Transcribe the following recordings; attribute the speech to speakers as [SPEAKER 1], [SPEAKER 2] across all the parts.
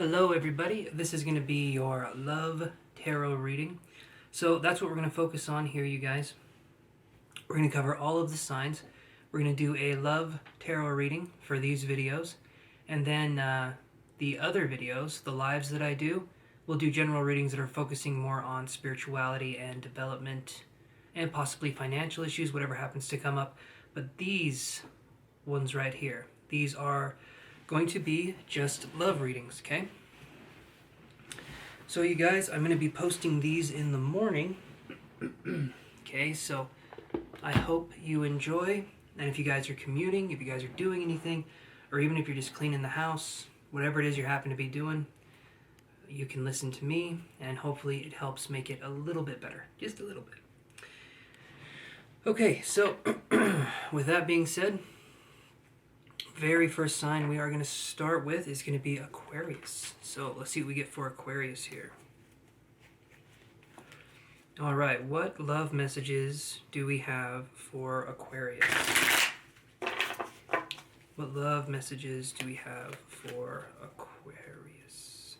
[SPEAKER 1] Hello everybody, this is going to be your love tarot reading. So that's what we're going to focus on here, you guys. We're going to cover all of the signs. We're going to do a love tarot reading for these videos. And then the other videos, the lives that I do, we'll do general readings that are focusing more on spirituality and development and possibly financial issues, whatever happens to come up. But these ones right here, these are going to be just love readings, okay? So you guys, I'm going to be posting these in the morning. Okay, so I hope you enjoy. And if you guys are commuting, if you guys are doing anything, or even if you're just cleaning the house, whatever it is you happen to be doing, you can listen to me, and hopefully it helps make it a little bit better. Just a little bit. Okay, so with that being said, very first sign we are going to start with is going to be Aquarius. So let's see what we get for Aquarius here. All right, what love messages do we have for Aquarius? What love messages do we have for Aquarius?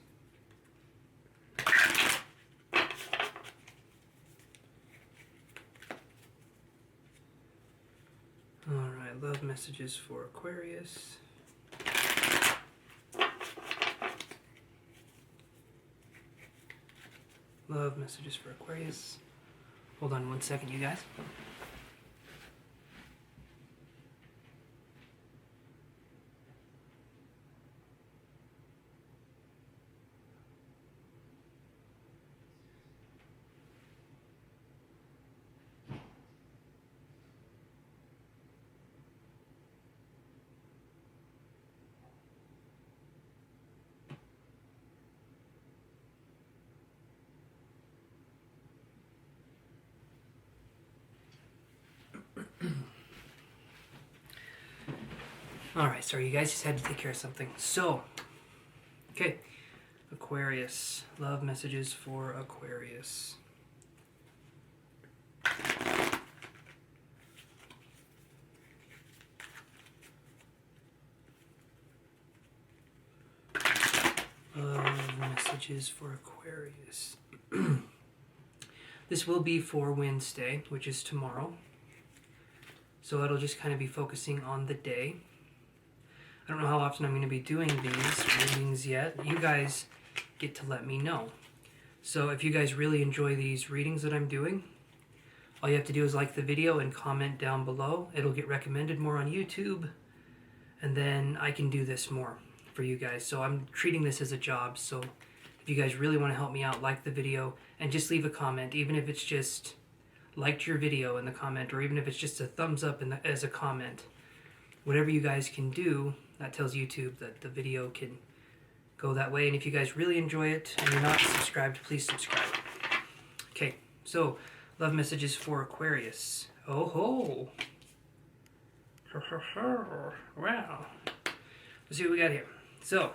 [SPEAKER 1] Alright, love messages for Aquarius. Love messages for Aquarius. Hold on one second, you guys. Alright, sorry you guys, just had to take care of something. So, okay, Aquarius. Love messages for Aquarius. Love messages for Aquarius. This will be for Wednesday, which is tomorrow. So it'll just kind of be focusing on the day. I don't know how often I'm going to be doing these readings yet. You guys get to let me know. So if you guys really enjoy these readings that I'm doing, all you have to do is like the video and comment down below. It'll get recommended more on YouTube, and then I can do this more for you guys. So I'm treating this as a job. So if you guys really want to help me out, like the video and just leave a comment, even if it's just liked your video in the comment, or even if it's just a thumbs up as a comment. Whatever you guys can do, that tells YouTube that the video can go that way. And if you guys really enjoy it and you're not subscribed, please subscribe. Okay, so love messages for Aquarius. Oh ho! Wow. Let's see what we got here. So,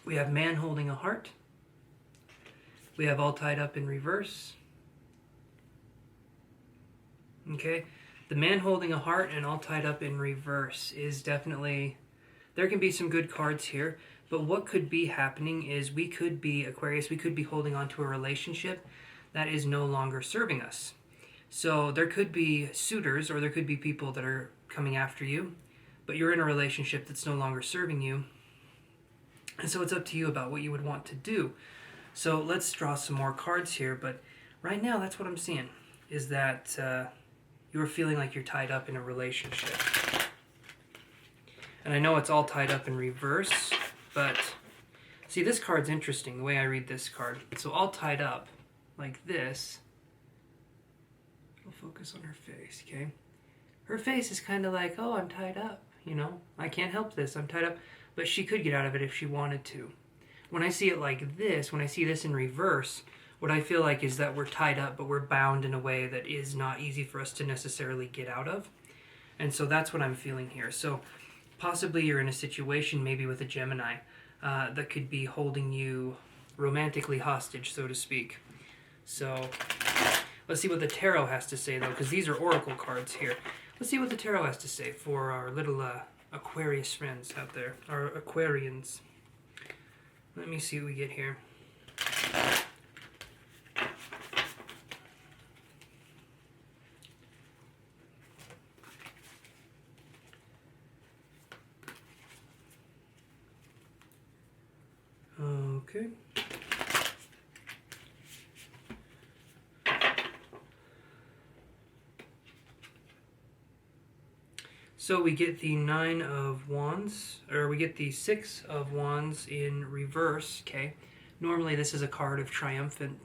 [SPEAKER 1] we have man holding a heart. We have all tied up in reverse. Okay. The man holding a heart and all tied up in reverse is definitely, there can be some good cards here, but what could be happening is we could be, Aquarius, we could be holding on to a relationship that is no longer serving us. So there could be suitors, or there could be people that are coming after you, but you're in a relationship that's no longer serving you. And so it's up to you about what you would want to do. So let's draw some more cards here, but right now that's what I'm seeing, is that you're feeling like you're tied up in a relationship. And I know it's all tied up in reverse, but see, this card's interesting, the way I read this card. So all tied up like this. I'll focus on her face, okay? Her face is kind of like, oh, I'm tied up, you know? I can't help this, I'm tied up. But she could get out of it if she wanted to. When I see it like this, when I see this in reverse, what I feel like is that we're tied up, but we're bound in a way that is not easy for us to necessarily get out of. And so that's what I'm feeling here. So possibly you're in a situation, maybe with a Gemini, that could be holding you romantically hostage, so to speak. So let's see what the tarot has to say, though, because these are oracle cards here. Let's see what the tarot has to say for our little Aquarius friends out there, our Aquarians. Let me see what we get here. Okay. So we get the Nine of Wands, or we get the Six of Wands in reverse, okay? Normally this is a card of triumphant,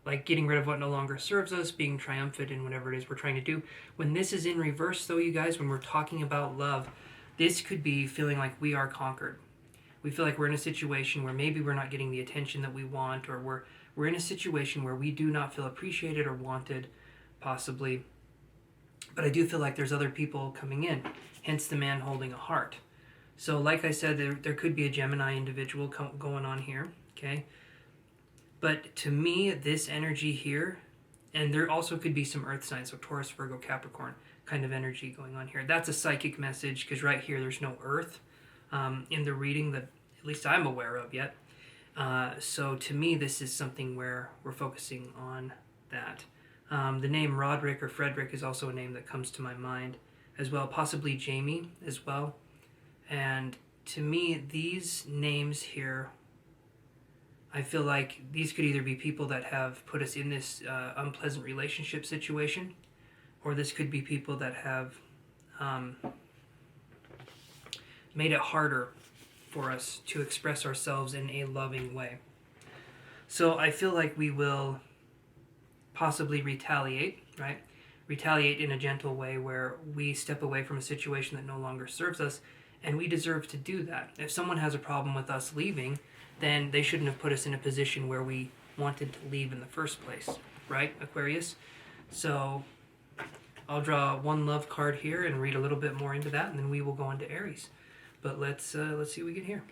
[SPEAKER 1] like getting rid of what no longer serves us, being triumphant in whatever it is we're trying to do. When this is in reverse, though, you guys, when we're talking about love, this could be feeling like we are conquered. We feel like we're in a situation where maybe we're not getting the attention that we want, or we're in a situation where we do not feel appreciated or wanted, possibly. But I do feel like there's other people coming in, hence the man holding a heart. So like I said, there could be a Gemini individual going on here, okay? But to me, this energy here, and there also could be some earth signs, so Taurus, Virgo, Capricorn kind of energy going on here. That's a psychic message, because right here there's no earth in the reading that at least I'm aware of yet. So to me, this is something where we're focusing on that. The name Roderick or Frederick is also a name that comes to my mind as well, possibly Jamie as well. And to me, these names here, I feel like these could either be people that have put us in this unpleasant relationship situation, or this could be people that have made it harder for us to express ourselves in a loving way. So I feel like we will possibly retaliate, right? Retaliate in a gentle way where we step away from a situation that no longer serves us, and we deserve to do that. If someone has a problem with us leaving, then they shouldn't have put us in a position where we wanted to leave in the first place, right, Aquarius? So I'll draw one love card here and read a little bit more into that, and then we will go into Aries. But let's see what we get here.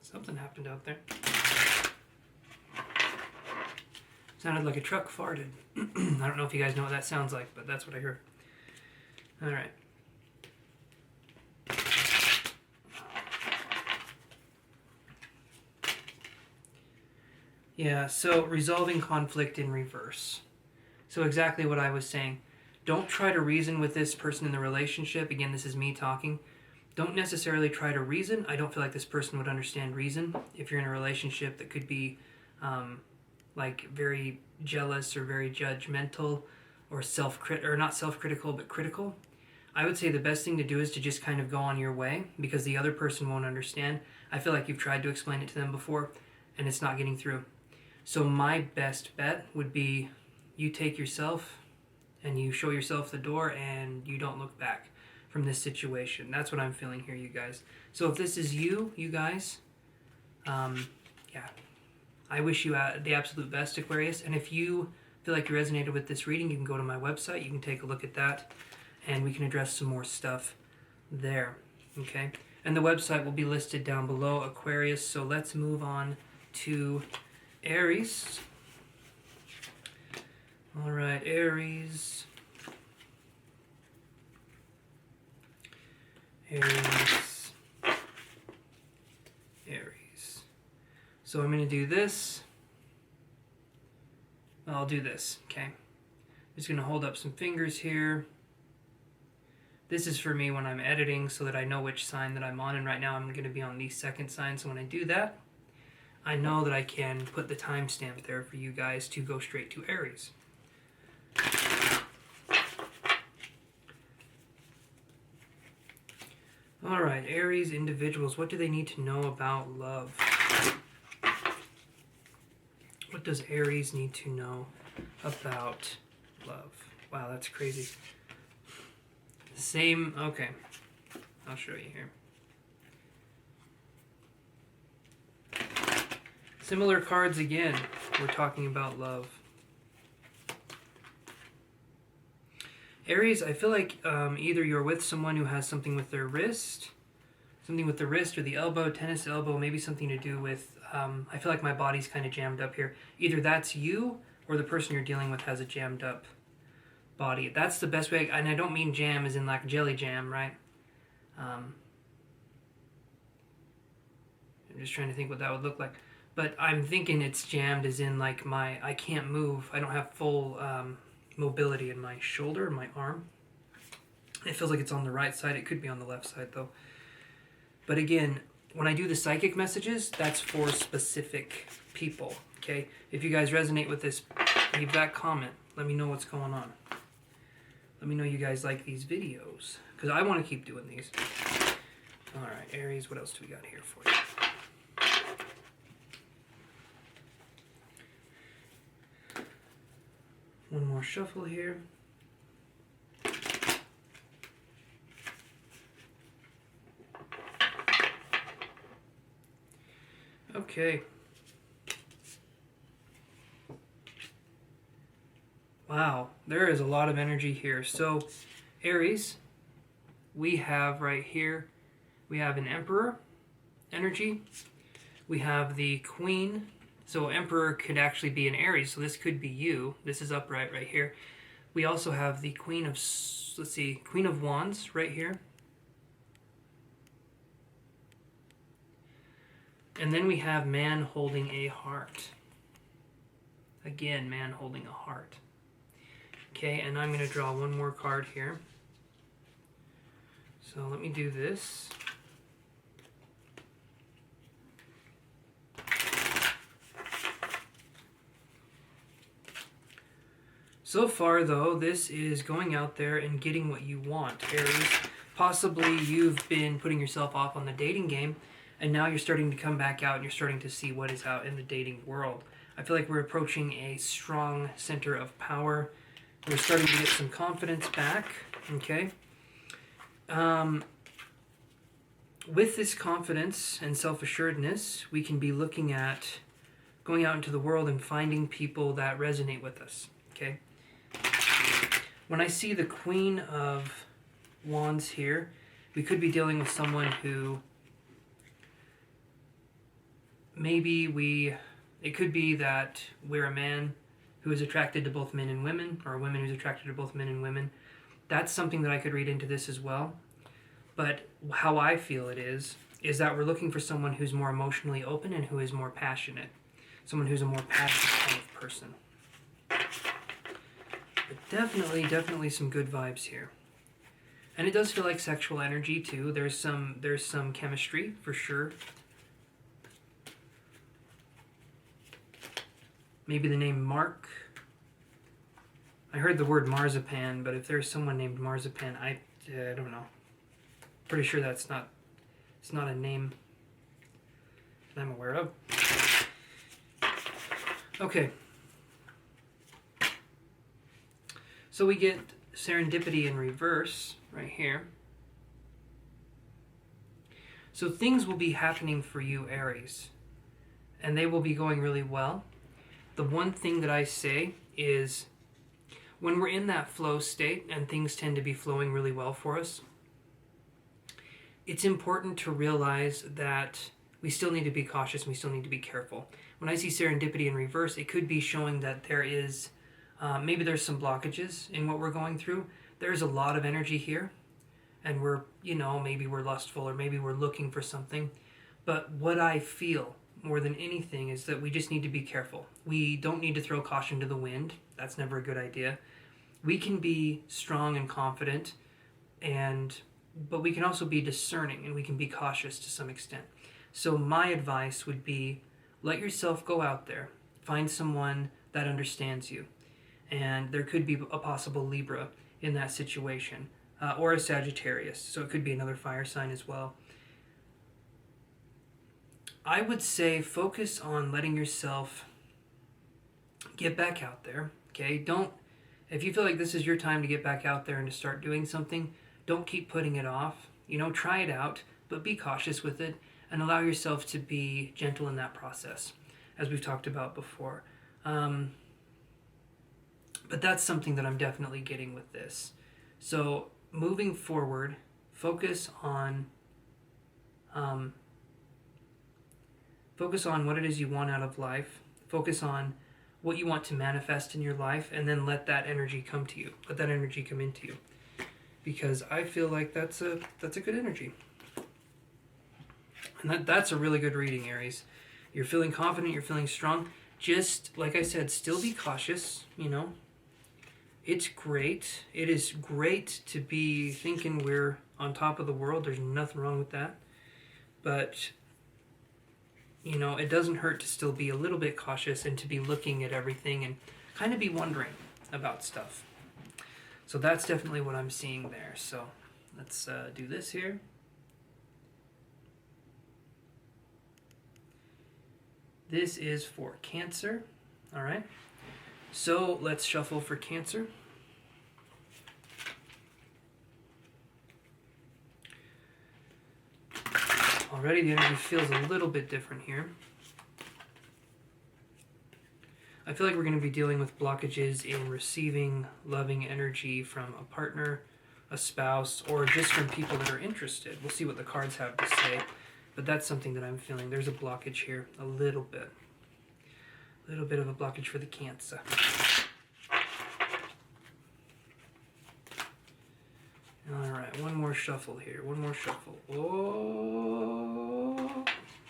[SPEAKER 1] Something happened out there. Sounded like a truck farted. I don't know if you guys know what that sounds like, but that's what I heard. All right. Yeah, so resolving conflict in reverse. So exactly what I was saying. Don't try to reason with this person in the relationship. Again, this is me talking. Don't necessarily try to reason. I don't feel like this person would understand reason. If you're in a relationship that could be like very jealous or very judgmental or not self-critical but critical, I would say the best thing to do is to just kind of go on your way, because the other person won't understand. I feel like you've tried to explain it to them before and it's not getting through. So my best bet would be you take yourself and you show yourself the door and you don't look back from this situation. That's what I'm feeling here, you guys. So if this is you guys, yeah, I wish you the absolute best, Aquarius. And if you feel like you resonated with this reading, you can go to my website. You can take a look at that, and we can address some more stuff there, okay? And the website will be listed down below, Aquarius. So let's move on to Aries. All right, Aries. Aries. So I'm going to do this. I'll do this, okay? I'm just going to hold up some fingers here. This is for me when I'm editing so that I know which sign that I'm on, and right now I'm going to be on the second sign, so when I do that, I know that I can put the timestamp there for you guys to go straight to Aries. Alright, Aries individuals, what do they need to know about love? What does Aries need to know about love? Wow, that's crazy. Same, okay. I'll show you here. Similar cards again. We're talking about love. Aries, I feel like either you're with someone who has something with their wrist, or the elbow, tennis elbow, maybe something to do with, I feel like my body's kind of jammed up here. Either that's you, or the person you're dealing with has a jammed up body. That's the best way, and I don't mean jam as in like jelly jam, right? I'm just trying to think what that would look like. But I'm thinking it's jammed as in like I can't move. I don't have full mobility in my shoulder, my arm. It feels like it's on the right side. It could be on the left side though. But again, when I do the psychic messages, that's for specific people, okay? If you guys resonate with this, leave that comment. Let me know what's going on. Let me know you guys like these videos, because I want to keep doing these. All right, Aries, what else do we got here for you? One more shuffle here. Okay. Wow, there is a lot of energy here. So, Aries, we have right here, we have an Emperor energy. We have the Queen. So Emperor could actually be an Aries, so this could be you. This is upright right here. We also have the Queen of, let's see, Queen of Wands right here. And then we have man holding a heart. Again, man holding a heart. Okay, and I'm going to draw one more card here. So let me do this. So far, though, this is going out there and getting what you want, Aries. Possibly you've been putting yourself off on the dating game, and now you're starting to come back out and you're starting to see what is out in the dating world. I feel like we're approaching a strong center of power. We're starting to get some confidence back, okay? With this confidence and self-assuredness, we can be looking at going out into the world and finding people that resonate with us, okay? When I see the Queen of Wands here, we could be dealing with someone who it could be that we're a man who is attracted to both men and women, or a woman who's attracted to both men and women. That's something that I could read into this as well. But how I feel it is that we're looking for someone who's more emotionally open and who is more passionate. Someone who's a more passionate kind of person. But definitely some good vibes here. And it does feel like sexual energy too. There's some chemistry for sure. Maybe the name Mark. I heard the word marzipan, but if there's someone named Marzipan, I don't know. Pretty sure it's not a name that I'm aware of. Okay. So we get serendipity in reverse right here. So things will be happening for you, Aries, and they will be going really well. The one thing that I say is when we're in that flow state and things tend to be flowing really well for us, it's important to realize that we still need to be cautious and we still need to be careful. When I see serendipity in reverse, it could be showing that there is, maybe there's some blockages in what we're going through. There's a lot of energy here, and maybe we're lustful or maybe we're looking for something. But what I feel more than anything is that we just need to be careful. We don't need to throw caution to the wind. That's never a good idea. We can be strong and confident, but we can also be discerning and we can be cautious to some extent. So my advice would be, let yourself go out there, find someone that understands you. And there could be a possible Libra in that situation, or a Sagittarius, so it could be another fire sign as well. I would say focus on letting yourself get back out there, okay? If you feel like this is your time to get back out there and to start doing something, don't keep putting it off. Try it out, but be cautious with it and allow yourself to be gentle in that process, as we've talked about before. But that's something that I'm definitely getting with this. So moving forward, focus on what it is you want out of life. Focus on what you want to manifest in your life, and then let that energy come to you. Let that energy come into you. Because I feel like that's a good energy. And that's a really good reading, Aries. You're feeling confident, you're feeling strong. Just, like I said, still be cautious, you know. It's great. It is great to be thinking we're on top of the world. There's nothing wrong with that. But, you know, it doesn't hurt to still be a little bit cautious and to be looking at everything and kind of be wondering about stuff. So that's definitely what I'm seeing there. So let's do this here. This is for Cancer. All right. So let's shuffle for Cancer. Already the energy feels a little bit different here. I feel like we're going to be dealing with blockages in receiving loving energy from a partner, a spouse, or just from people that are interested. We'll see what the cards have to say, but that's something that I'm feeling. There's a blockage here, a little bit. A little bit of a blockage for the Cancer. All right, one more shuffle here. One more shuffle. Oh,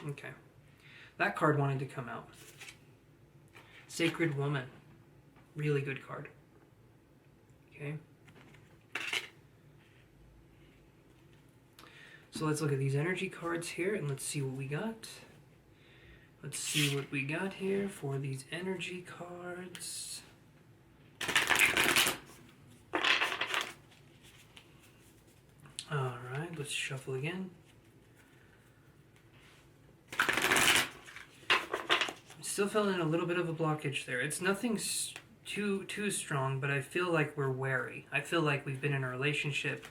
[SPEAKER 1] okay. That card wanted to come out. Sacred Woman. Really good card. Okay. So let's look at these energy cards here and let's see what we got. Let's see what we got here for these energy cards. All right, let's shuffle again. Still feeling a little bit of a blockage there. It's nothing too strong, but I feel like we're wary. I feel like we've been in a relationship,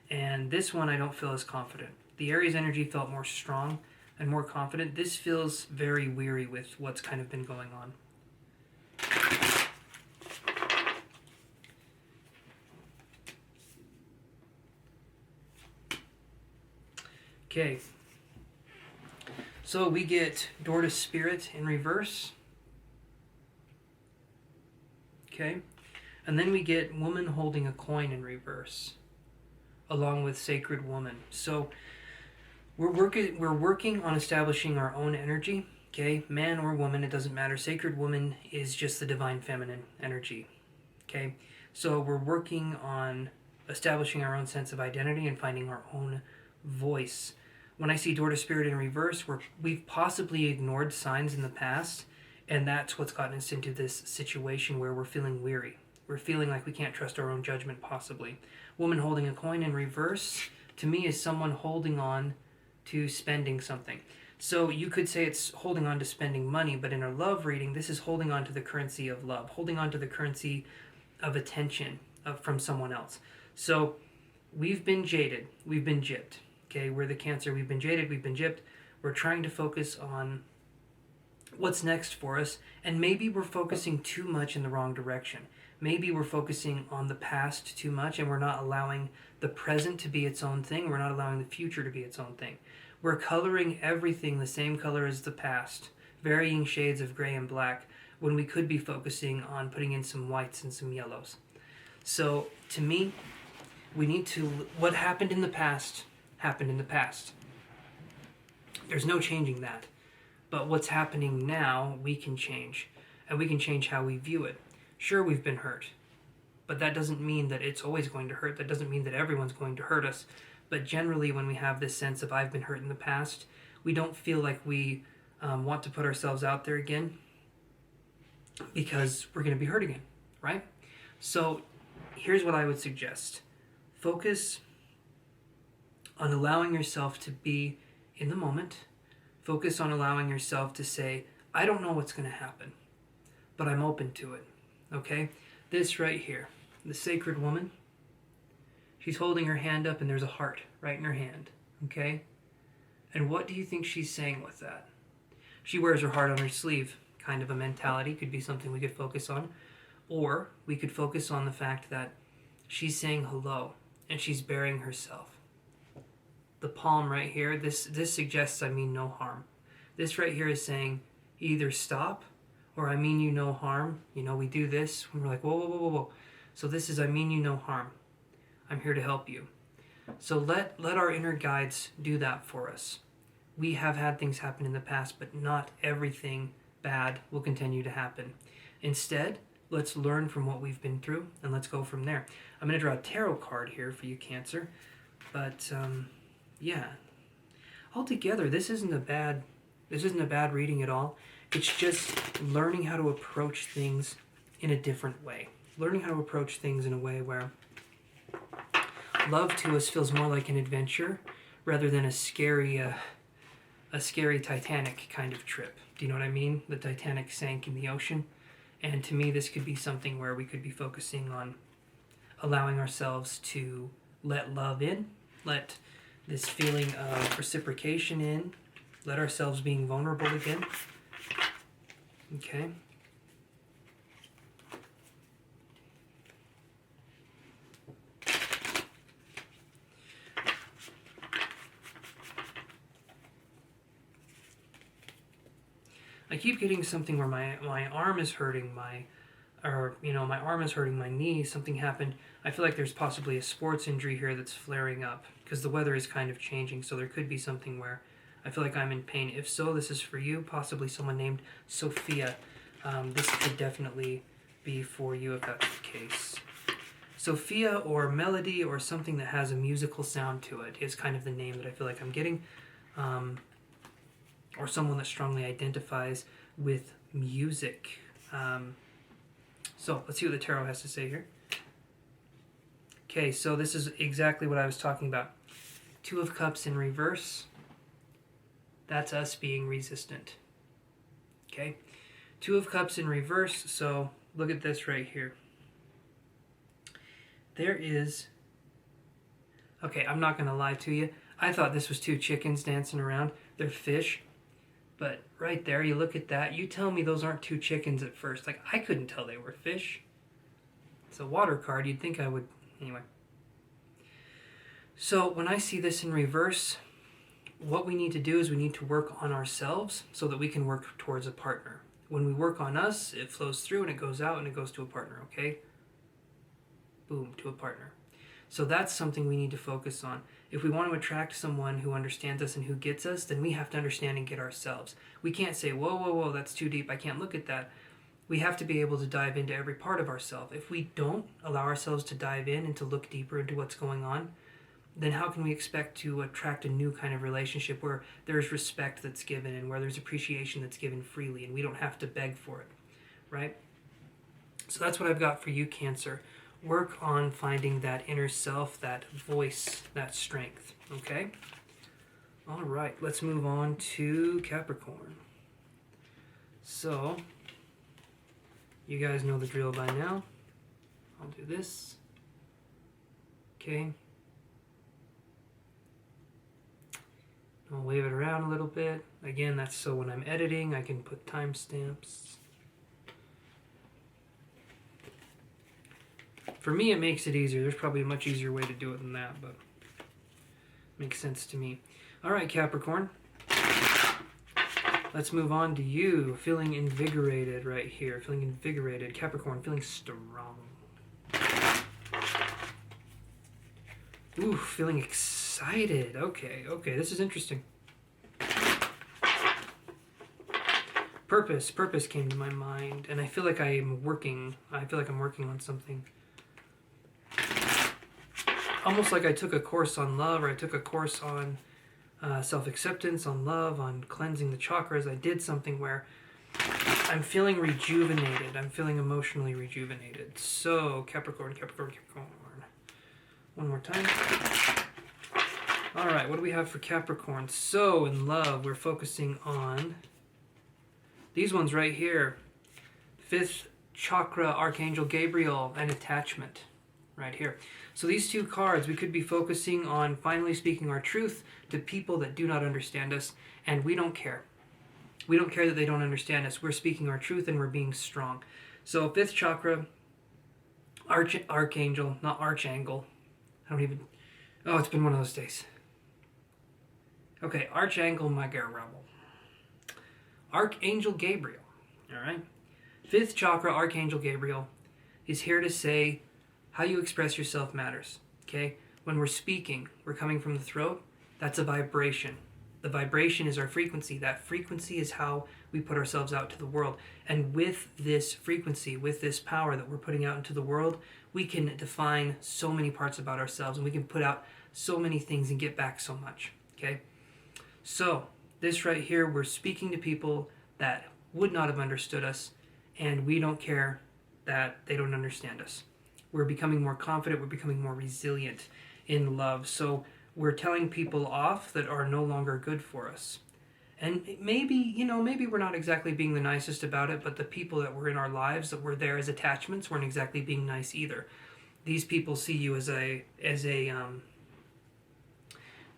[SPEAKER 1] and this one I don't feel as confident. The Aries energy felt more strong and more confident. This feels very weary with what's kind of been going on. Okay. So we get Door to Spirit in reverse. Okay. And then we get Woman Holding a Coin in reverse, along with Sacred Woman. So we're working on establishing our own energy. Okay, man or woman, it doesn't matter. Sacred Woman is just the divine feminine energy. Okay, so we're working on establishing our own sense of identity and finding our own voice. When I see Door to Spirit in reverse, we've possibly ignored signs in the past, and that's what's gotten us into this situation where we're feeling weary. We're feeling like we can't trust our own judgment, possibly. Woman Holding a Coin in reverse, to me, is someone holding on to spending something. So you could say it's holding on to spending money, but in a love reading, this is holding on to the currency of love, holding on to the currency of attention from someone else. So we've been jaded, we've been gypped. Okay, we're the Cancer, we've been jaded, we've been gypped. We're trying to focus on what's next for us, and maybe we're focusing too much in the wrong direction. Maybe we're focusing on the past too much, and we're not allowing the present to be its own thing. We're not allowing the future to be its own thing. We're coloring everything the same color as the past, varying shades of gray and black, when we could be focusing on putting in some whites and some yellows. So, to me, we need to, what happened in the past, happened in the past. There's no changing that. But what's happening now, we can change. And we can change how we view it. Sure, we've been hurt. But that doesn't mean that it's always going to hurt. That doesn't mean that everyone's going to hurt us. But generally, when we have this sense of I've been hurt in the past, we don't feel like we want to put ourselves out there again because we're going to be hurt again, right? So here's what I would suggest. Focus on allowing yourself to be in the moment. Focus on allowing yourself to say, I don't know what's going to happen, but I'm open to it, okay? This right here, the Sacred Woman, she's holding her hand up and there's a heart right in her hand, okay? And what do you think she's saying with that? She wears her heart on her sleeve, kind of a mentality, could be something we could focus on. Or we could focus on the fact that she's saying hello and she's bearing herself. The palm right here, this suggests I mean no harm. This right here is saying either stop or I mean you no harm. You know, we do this when we're like, whoa, whoa, whoa, whoa, whoa. So this is I mean you no harm. I'm here to help you. So let our inner guides do that for us. We have had things happen in the past, but not everything bad will continue to happen. Instead, let's learn from what we've been through, and let's go from there. I'm going to draw a tarot card here for you, Cancer. But, yeah. Altogether, this isn't a bad reading at all. It's just learning how to approach things in a different way. Learning how to approach things in a way where love to us feels more like an adventure rather than a scary Titanic kind of trip. Do you know what I mean? The Titanic sank in the ocean. And to me, this could be something where we could be focusing on allowing ourselves to let love in, let this feeling of reciprocation in, let ourselves being vulnerable again. Okay. I keep getting something where my arm is hurting, my arm is hurting, my knee, something happened. I feel like there's possibly a sports injury here that's flaring up because the weather is kind of changing, so there could be something where I feel like I'm in pain. If so, this is for you, possibly someone named Sophia. This could definitely be for you if that's the case. Sophia or Melody or something that has a musical sound to it is kind of the name that I feel like I'm getting. Or someone that strongly identifies with music. So let's see what the tarot has to say here. Okay, so this is exactly what I was talking about. Two of Cups in reverse. That's us being resistant. Okay, Two of Cups in reverse. So look at this right here. There is... Okay, I'm not going to lie to you. I thought this was two chickens dancing around. They're fish. But right there, you look at that, you tell me those aren't two chickens at first. Like, I couldn't tell they were fish. It's a water card, you'd think I would... Anyway. So, when I see this in reverse, what we need to do is we need to work on ourselves so that we can work towards a partner. When we work on us, it flows through and it goes out and it goes to a partner, okay? Boom, to a partner. So that's something we need to focus on. If we want to attract someone who understands us and who gets us, then we have to understand and get ourselves. We can't say, whoa, whoa, whoa, that's too deep, I can't look at that. We have to be able to dive into every part of ourselves. If we don't allow ourselves to dive in and to look deeper into what's going on, then how can we expect to attract a new kind of relationship where there's respect that's given and where there's appreciation that's given freely and we don't have to beg for it, right? So that's what I've got for you, Cancer. Work on finding that inner self, that voice, that strength, okay? All right, let's move on to Capricorn. So, you guys know the drill by now. I'll do this. Okay. I'll wave it around a little bit. Again, that's so when I'm editing, I can put timestamps. For me, it makes it easier. There's probably a much easier way to do it than that, but it makes sense to me. All right, Capricorn. Let's move on to you. Feeling invigorated right here. Feeling invigorated. Capricorn, feeling strong. Ooh, feeling excited. Okay, this is interesting. Purpose came to my mind, and I feel like I'm working on something. Almost like I took a course on love, or I took a course on self-acceptance, on love, on cleansing the chakras. I did something where I'm feeling rejuvenated. I'm feeling emotionally rejuvenated. So, Capricorn. One more time. All right, what do we have for Capricorn? So, in love, we're focusing on these ones right here. 5th chakra, Archangel Gabriel, and attachment. Right here. So these two cards, we could be focusing on finally speaking our truth to people that do not understand us, and we don't care. We don't care that they don't understand us. We're speaking our truth and we're being strong. So 5th chakra, Archangel, not Archangel. It's been one of those days. Okay, Archangel, my girl. Archangel Gabriel, all right? Fifth chakra, Archangel Gabriel, is here to say how you express yourself matters. Okay? When we're speaking, we're coming from the throat. That's a vibration. The vibration is our frequency. That frequency is how we put ourselves out to the world. And with this frequency, with this power that we're putting out into the world, we can define so many parts about ourselves, and we can put out so many things and get back so much. Okay? So, this right here, we're speaking to people that would not have understood us, and we don't care that they don't understand us. We're becoming more confident, we're becoming more resilient in love. So we're telling people off that are no longer good for us. And maybe, maybe we're not exactly being the nicest about it, but the people that were in our lives, that were there as attachments, weren't exactly being nice either. These people see you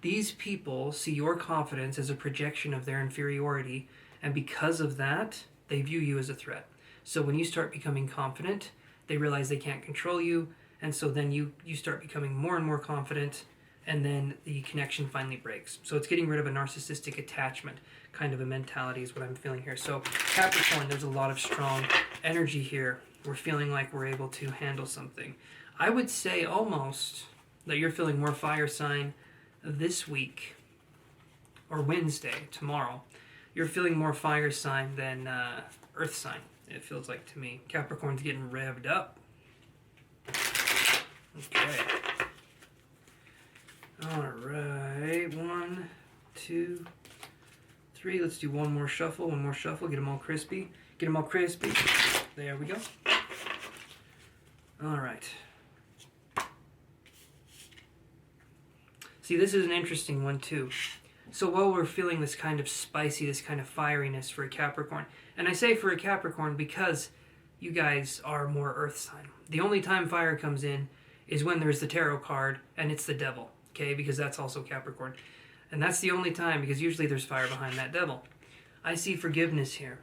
[SPEAKER 1] these people see your confidence as a projection of their inferiority, and because of that, they view you as a threat. So when you start becoming confident, they realize they can't control you, and so then you start becoming more and more confident, and then the connection finally breaks. So it's getting rid of a narcissistic attachment kind of a mentality is what I'm feeling here. So Capricorn, there's a lot of strong energy here. We're feeling like we're able to handle something. I would say almost that you're feeling more fire sign this week, or Wednesday, tomorrow. You're feeling more fire sign than earth sign, it feels like to me. Capricorn's getting revved up. Okay. Alright, 1, 2, 3. Let's do one more shuffle, Get them all crispy. There we go. Alright. See, this is an interesting one too. So while we're feeling this kind of spicy, this kind of fieriness for a Capricorn, and I say for a Capricorn because you guys are more earth sign. The only time fire comes in is when there's the tarot card and it's the devil, okay? Because that's also Capricorn. And that's the only time, because usually there's fire behind that devil. I see forgiveness here.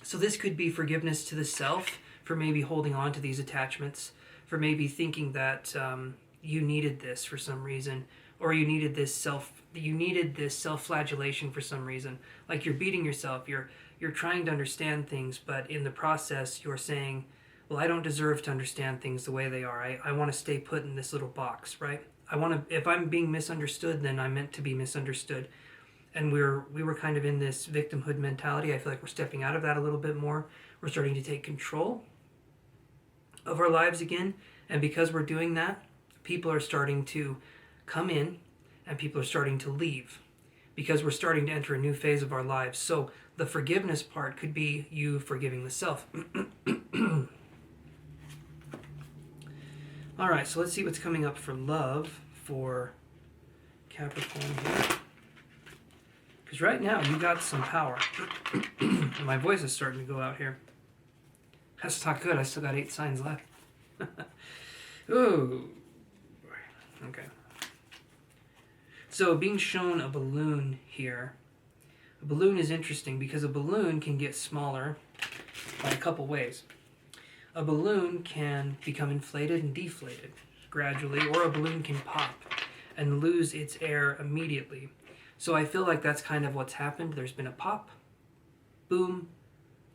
[SPEAKER 1] So this could be forgiveness to the self for maybe holding on to these attachments, for maybe thinking that you needed this for some reason, or you needed this self-flagellation for some reason. Like you're beating yourself, you're trying to understand things, but in the process you're saying, well, I don't deserve to understand things the way they are. I want to stay put in this little box, right? If I'm being misunderstood, then I'm meant to be misunderstood. And we were kind of in this victimhood mentality. I feel like we're stepping out of that a little bit more. We're starting to take control of our lives again. And because we're doing that, people are starting to come in and people are starting to leave, because we're starting to enter a new phase of our lives. So the forgiveness part could be you forgiving the self. All right, so let's see what's coming up for love for Capricorn here. Because right now you got some power. My voice is starting to go out here. That's not good. I still got 8 signs left. Ooh. Okay. So being shown a balloon here. A balloon is interesting because a balloon can get smaller by a couple ways. A balloon can become inflated and deflated gradually, or a balloon can pop and lose its air immediately. So I feel like that's kind of what's happened. There's been a pop, boom,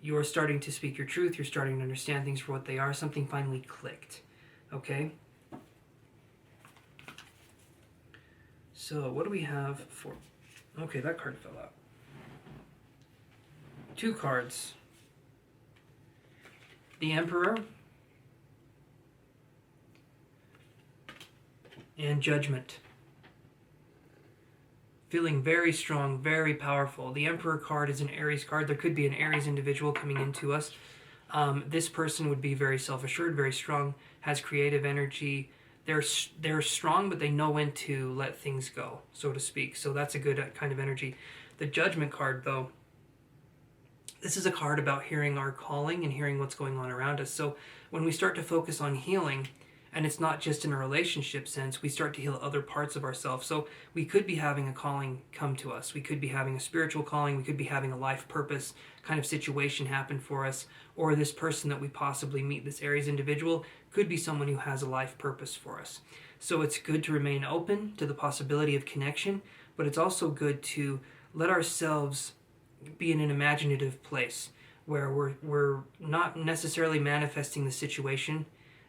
[SPEAKER 1] you're starting to speak your truth, you're starting to understand things for what they are, something finally clicked, okay? So what do we have for, okay, that card fell out. 2 cards. The Emperor and Judgment. Feeling very strong, very powerful. The Emperor card is an Aries card. There could be an Aries individual coming into us. This person would be very self-assured, very strong, has creative energy. They're strong, but they know when to let things go, so to speak. So that's a good kind of energy. The Judgment card, though, this is a card about hearing our calling and hearing what's going on around us. So when we start to focus on healing, and it's not just in a relationship sense, we start to heal other parts of ourselves. So we could be having a calling come to us. We could be having a spiritual calling. We could be having a life purpose kind of situation happen for us. Or this person that we possibly meet, this Aries individual, could be someone who has a life purpose for us. So it's good to remain open to the possibility of connection, but it's also good to let ourselves be in an imaginative place where we're not necessarily manifesting the situation.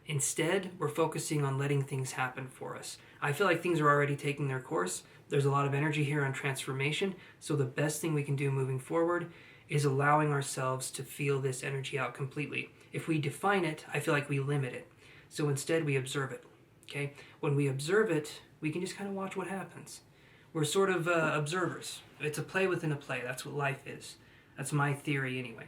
[SPEAKER 1] Instead, we're focusing on letting things happen for us. I feel like things are already taking their course. There's a lot of energy here on transformation. So the best thing we can do moving forward is allowing ourselves to feel this energy out completely. If we define it, I feel like we limit it. So instead, we observe it. Okay? When we observe it, we can just kind of watch what happens. We're sort of observers. It's a play within a play. That's what life is. That's my theory anyway.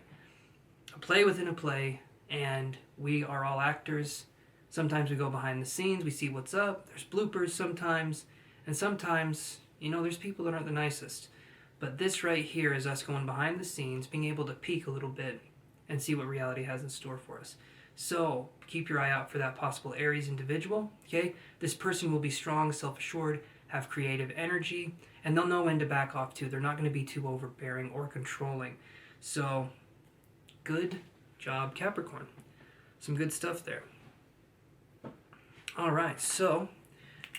[SPEAKER 1] A play within a play, and we are all actors. Sometimes we go behind the scenes, we see what's up. There's bloopers sometimes. And sometimes, there's people that aren't the nicest. But this right here is us going behind the scenes, being able to peek a little bit and see what reality has in store for us. So keep your eye out for that possible Aries individual. Okay? This person will be strong, self-assured, have creative energy, and they'll know when to back off too. They're not going to be too overbearing or controlling. So good job, Capricorn. Some good stuff there. All right, so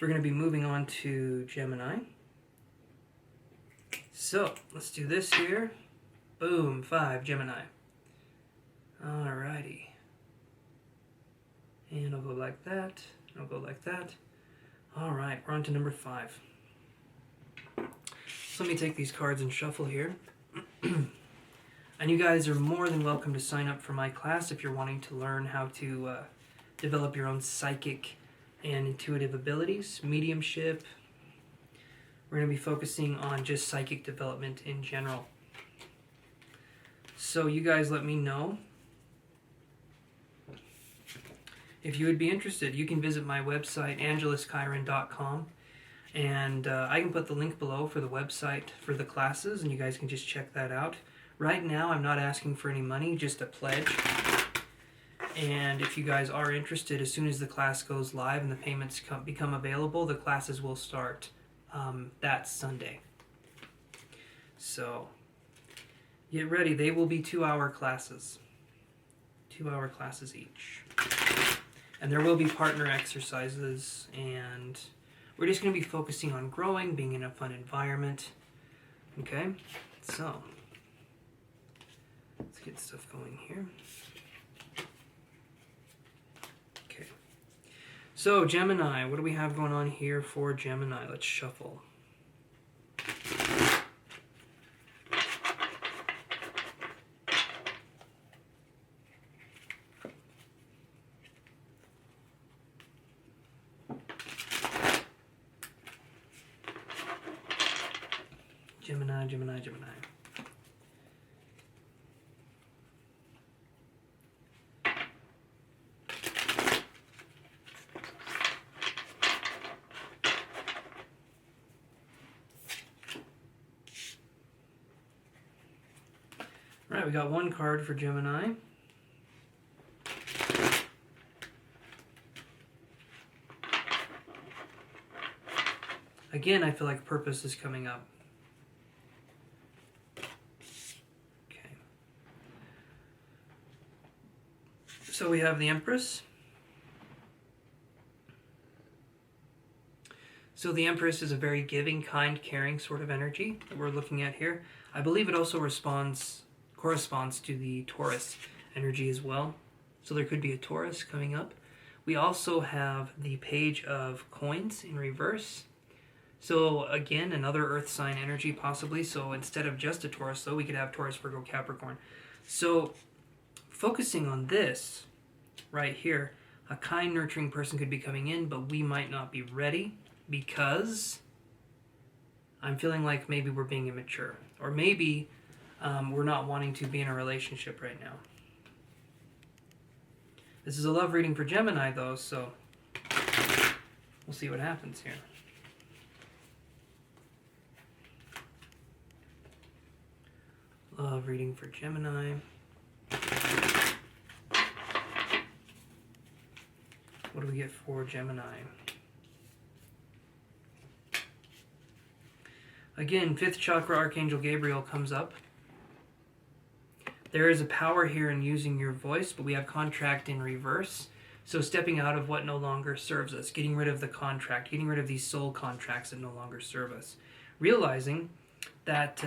[SPEAKER 1] we're going to be moving on to Gemini. So let's do this here. Boom, 5, Gemini. All righty. And I'll go like that. I'll go like that. All right, we're on to number 5. So let me take these cards and shuffle here. And you guys are more than welcome to sign up for my class if you're wanting to learn how to develop your own psychic and intuitive abilities, mediumship. We're going to be focusing on just psychic development in general. So you guys let me know if you would be interested. You can visit my website, angeluschiron.com, and I can put the link below for the website for the classes, and you guys can just check that out. Right now, I'm not asking for any money, just a pledge. And if you guys are interested, as soon as the class goes live and the payments become available, the classes will start that Sunday. So get ready. They will be 2-hour classes. 2-hour classes each. And there will be partner exercises, and we're just going to be focusing on growing, being in a fun environment. Okay? So let's get stuff going here. Okay. So, Gemini, what do we have going on here for Gemini? Let's shuffle. Gemini, Gemini, Gemini. All right, we got one card for Gemini. Again, I feel like purpose is coming up. Okay. So we have the Empress. So the Empress is a very giving, kind, caring sort of energy that we're looking at here. I believe it also corresponds to the Taurus energy as well. So there could be a Taurus coming up. We also have the Page of Coins in reverse. So again, another Earth sign energy possibly. So instead of just a Taurus, though, we could have Taurus, Virgo, Capricorn. So focusing on this right here, a kind, nurturing person could be coming in, but we might not be ready because I'm feeling like maybe we're being immature. Or maybe we're not wanting to be in a relationship right now. This is a love reading for Gemini, though, so we'll see what happens here. Love reading for Gemini. What do we get for Gemini? Again, 5th chakra, Archangel Gabriel comes up. There is a power here in using your voice, but we have contract in reverse. So stepping out of what no longer serves us, getting rid of the contract, getting rid of these soul contracts that no longer serve us. Realizing that,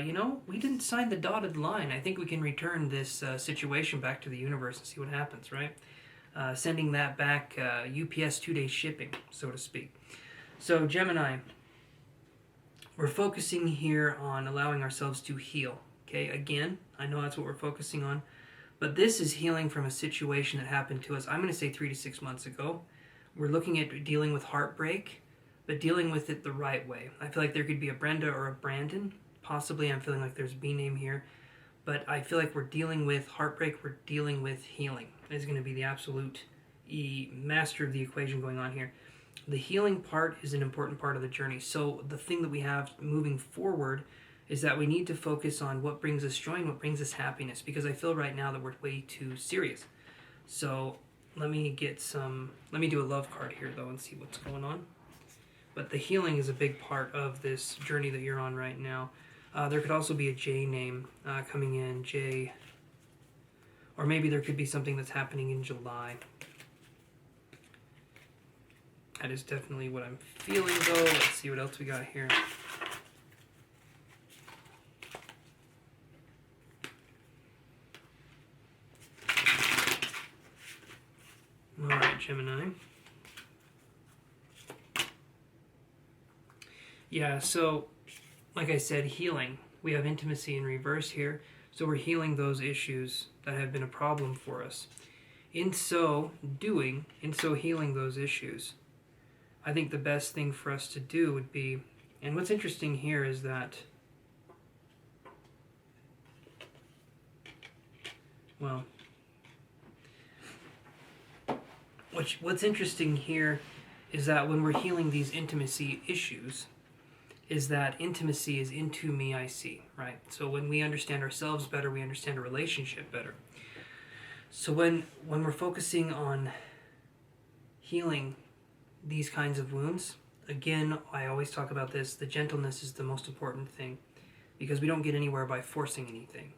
[SPEAKER 1] you know, we didn't sign the dotted line. I think we can return this situation back to the universe and see what happens, right? Sending that back, UPS 2-day shipping, so to speak. So, Gemini, we're focusing here on allowing ourselves to heal. Okay, again, I know that's what we're focusing on, but this is healing from a situation that happened to us, I'm going to say 3 to 6 months ago. We're looking at dealing with heartbreak, but dealing with it the right way. I feel like there could be a Brenda or a Brandon. Possibly, I'm feeling like there's a B name here. But I feel like we're dealing with heartbreak, we're dealing with healing. It's going to be the absolute master of the equation going on here. The healing part is an important part of the journey. So the thing that we have moving forward is that we need to focus on what brings us joy and what brings us happiness, because I feel right now that we're way too serious. So let me do a love card here though and see what's going on. But the healing is a big part of this journey that you're on right now. There could also be a J name coming in, J, or maybe there could be something that's happening in July. That is definitely what I'm feeling though. Let's see what else we got here. Alright, Gemini. Yeah, so, like I said, healing. We have intimacy in reverse here. So we're healing those issues that have been a problem for us. In so healing those issues, I think the best thing for us to do would be, and what's interesting here is that, well, what's interesting here is that when we're healing these intimacy issues, is that intimacy is into me, I see, right? So when we understand ourselves better, we understand a relationship better. So when we're focusing on healing these kinds of wounds, again, I always talk about this, the gentleness is the most important thing, because we don't get anywhere by forcing anything.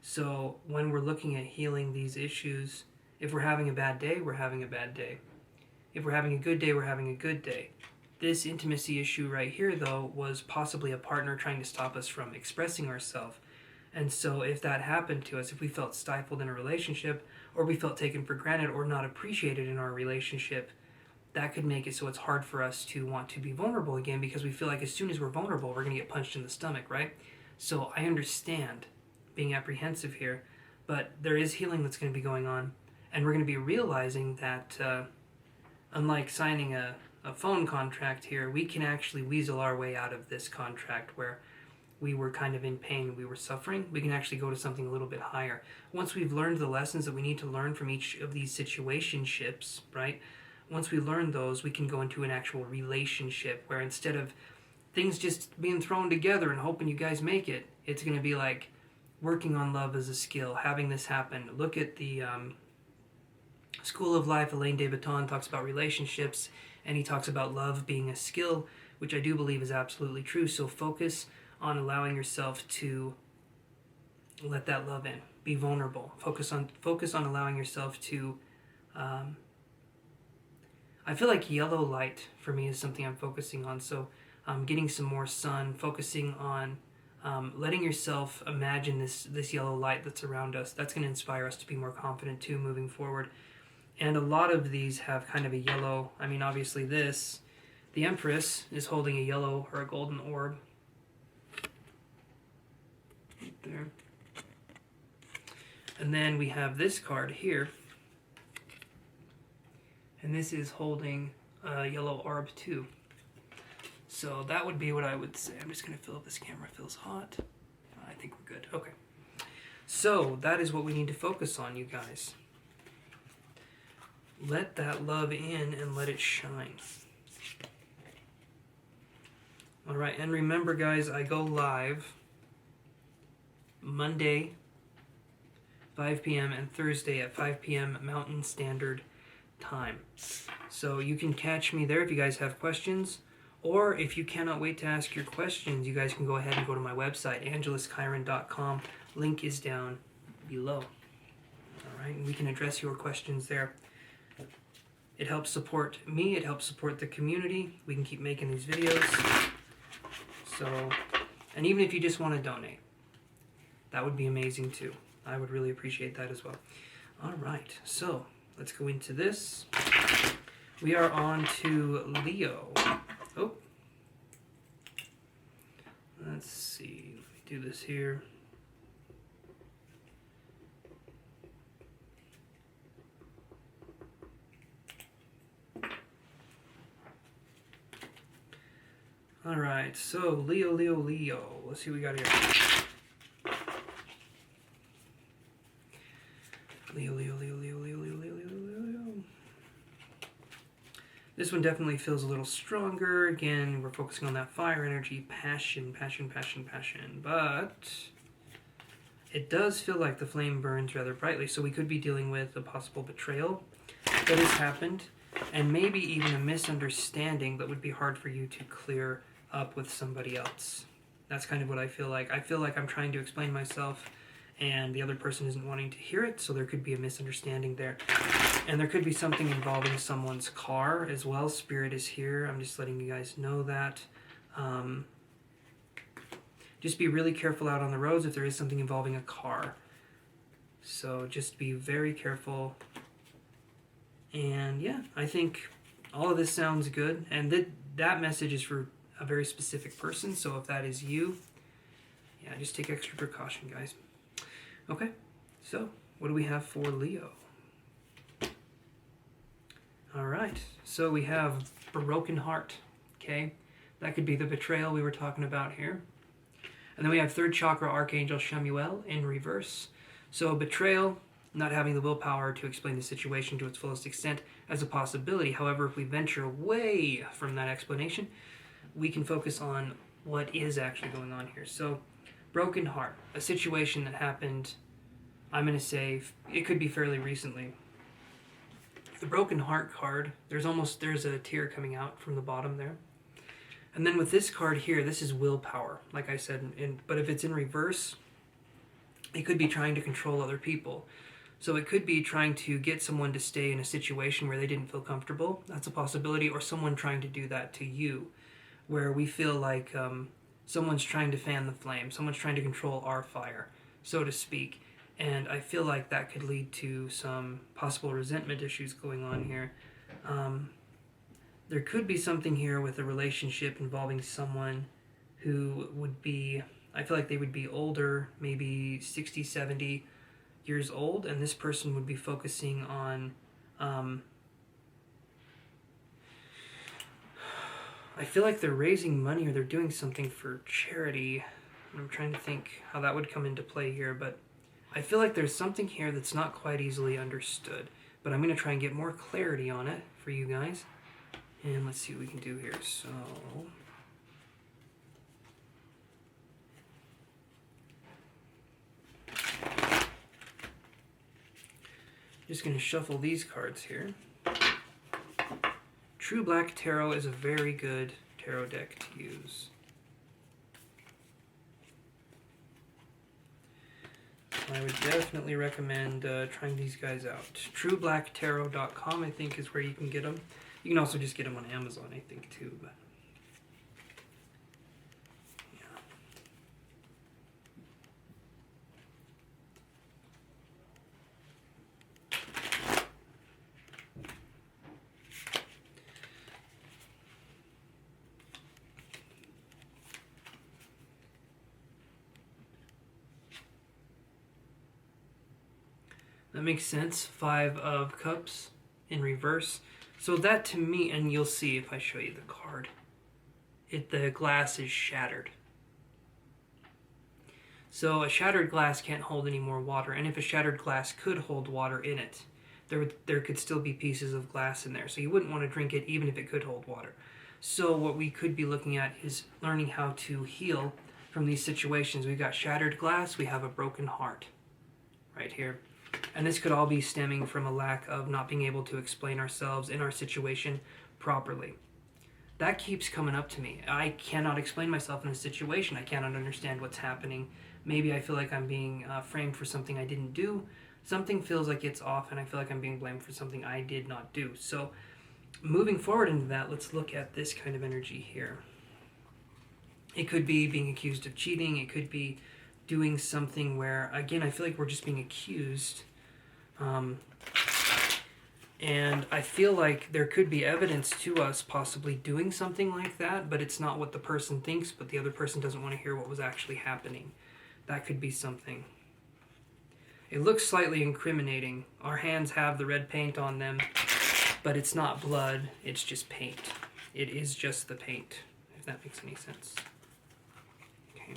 [SPEAKER 1] So when we're looking at healing these issues, if we're having a bad day, we're having a bad day. If we're having a good day, we're having a good day. This intimacy issue right here, though, was possibly a partner trying to stop us from expressing ourselves. And so if that happened to us, if we felt stifled in a relationship, or we felt taken for granted or not appreciated in our relationship, that could make it so it's hard for us to want to be vulnerable again, because we feel like as soon as we're vulnerable, we're going to get punched in the stomach, right? So I understand being apprehensive here, but there is healing that's going to be going on, and we're going to be realizing that unlike signing a phone contract here, we can actually weasel our way out of this contract where we were kind of in pain, we were suffering. We can actually go to something a little bit higher. Once we've learned the lessons that we need to learn from each of these situationships, right? Once we learn those, we can go into an actual relationship where instead of things just being thrown together and hoping you guys make it, it's going to be like working on love as a skill, having this happen. Look at the School of Life. Alain de Botton talks about relationships, and he talks about love being a skill, which I do believe is absolutely true. So focus on allowing yourself to let that love in. Be vulnerable. Focus on allowing yourself to... I feel like yellow light for me is something I'm focusing on. So getting some more sun, focusing on letting yourself imagine this yellow light that's around us. That's going to inspire us to be more confident too moving forward. And a lot of these have kind of a yellow, I mean obviously this, the Empress is holding a yellow or a golden orb. Right there. And then we have this card here. And this is holding a yellow orb too. So that would be what I would say. I'm just going to fill up this camera. It feels hot. I think we're good. Okay. So that is what we need to focus on, you guys. Let that love in and let it shine. Alright, and remember guys, I go live Monday, 5 p.m. and Thursday at 5 p.m. Mountain Standard Time. So you can catch me there if you guys have questions, or if you cannot wait to ask your questions, you guys can go ahead and go to my website, angeluschiron.com. Link is down below. Alright, and we can address your questions there. It helps support me, it helps support the community. We can keep making these videos. So And even if you just want to donate, that would be amazing too. I would really appreciate that as well. All right, so let's go into this. We are on to Leo. Oh, let's see. Let me do this here. All right, so Leo. Let's see what we got here. Leo. This one definitely feels a little stronger. Again, we're focusing on that fire energy, passion. But it does feel like the flame burns rather brightly. So we could be dealing with a possible betrayal that has happened, and maybe even a misunderstanding that would be hard for you to clear up with somebody else. That's kind of what I feel like. I feel like I'm trying to explain myself and the other person isn't wanting to hear it, so there could be a misunderstanding there. And there could be something involving someone's car as well. Spirit is here. I'm just letting you guys know that. Just be really careful out on the roads if there is something involving a car. So just be very careful. And yeah, I think all of this sounds good. And that message is for a very specific person. So if that is you, yeah, just take extra precaution, guys. Okay, so what do we have for Leo? All right, so we have broken heart, okay? That could be the betrayal we were talking about here. And then we have third chakra Archangel Chamuel in reverse. So betrayal, not having the willpower to explain the situation to its fullest extent as a possibility. However, if we venture away from that explanation, we can focus on what is actually going on here. So broken heart, a situation that happened, I'm going to say, it could be fairly recently. The broken heart card, there's a tear coming out from the bottom there. And then with this card here, this is willpower, like I said. But if it's in reverse, it could be trying to control other people. So it could be trying to get someone to stay in a situation where they didn't feel comfortable. That's a possibility. Or someone trying to do that to you, where we feel like someone's trying to fan the flame. Someone's trying to control our fire, so to speak. And I feel like that could lead to some possible resentment issues going on here. There could be something here with a relationship involving someone who would be, I feel like they would be older, maybe 60, 70 years old, and this person would be focusing on, I feel like they're raising money or they're doing something for charity. I'm trying to think how that would come into play here, but I feel like there's something here that's not quite easily understood, but I'm going to try and get more clarity on it for you guys. And let's see what we can do here. So, just going to shuffle these cards here. True Black Tarot is a very good tarot deck to use. I would definitely recommend trying these guys out. TrueBlackTarot.com, I think, is where you can get them. You can also just get them on Amazon, I think, too. But yeah. That makes sense. 5 of Cups in reverse. So that to me, and you'll see if I show you the card, the glass is shattered. So a shattered glass can't hold any more water, and if a shattered glass could hold water in it, there could still be pieces of glass in there. So you wouldn't want to drink it even if it could hold water. So what we could be looking at is learning how to heal from these situations. We've got shattered glass, we have a broken heart right here. And this could all be stemming from a lack of not being able to explain ourselves in our situation properly. That keeps coming up to me. I cannot explain myself in a situation. I cannot understand what's happening. Maybe I feel like I'm being framed for something I didn't do. Something feels like it's off, and I feel like I'm being blamed for something I did not do. So moving forward into that, let's look at this kind of energy here. It could be being accused of cheating. It could be doing something where, again, I feel like we're just being accused. And I feel like there could be evidence to us possibly doing something like that, but it's not what the person thinks, but the other person doesn't want to hear what was actually happening. That could be something. It looks slightly incriminating. Our hands have the red paint on them, but it's not blood, it's just paint. It is just the paint, if that makes any sense. Okay.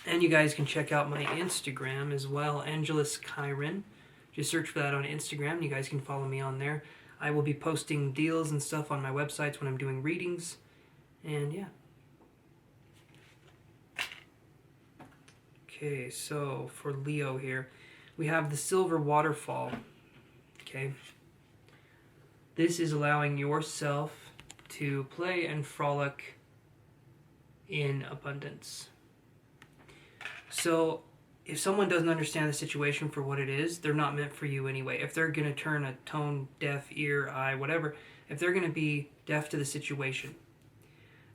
[SPEAKER 1] And you guys can check out my Instagram as well, Angelus Chiron. Just search for that on Instagram. You guys can follow me on there. I will be posting deals and stuff on my websites when I'm doing readings. And yeah. Okay, so for Leo here, we have the Silver Waterfall. Okay. This is allowing yourself to play and frolic in abundance. So if someone doesn't understand the situation for what it is, they're not meant for you anyway. If they're going to turn a tone, deaf, ear, eye, whatever, if they're going to be deaf to the situation,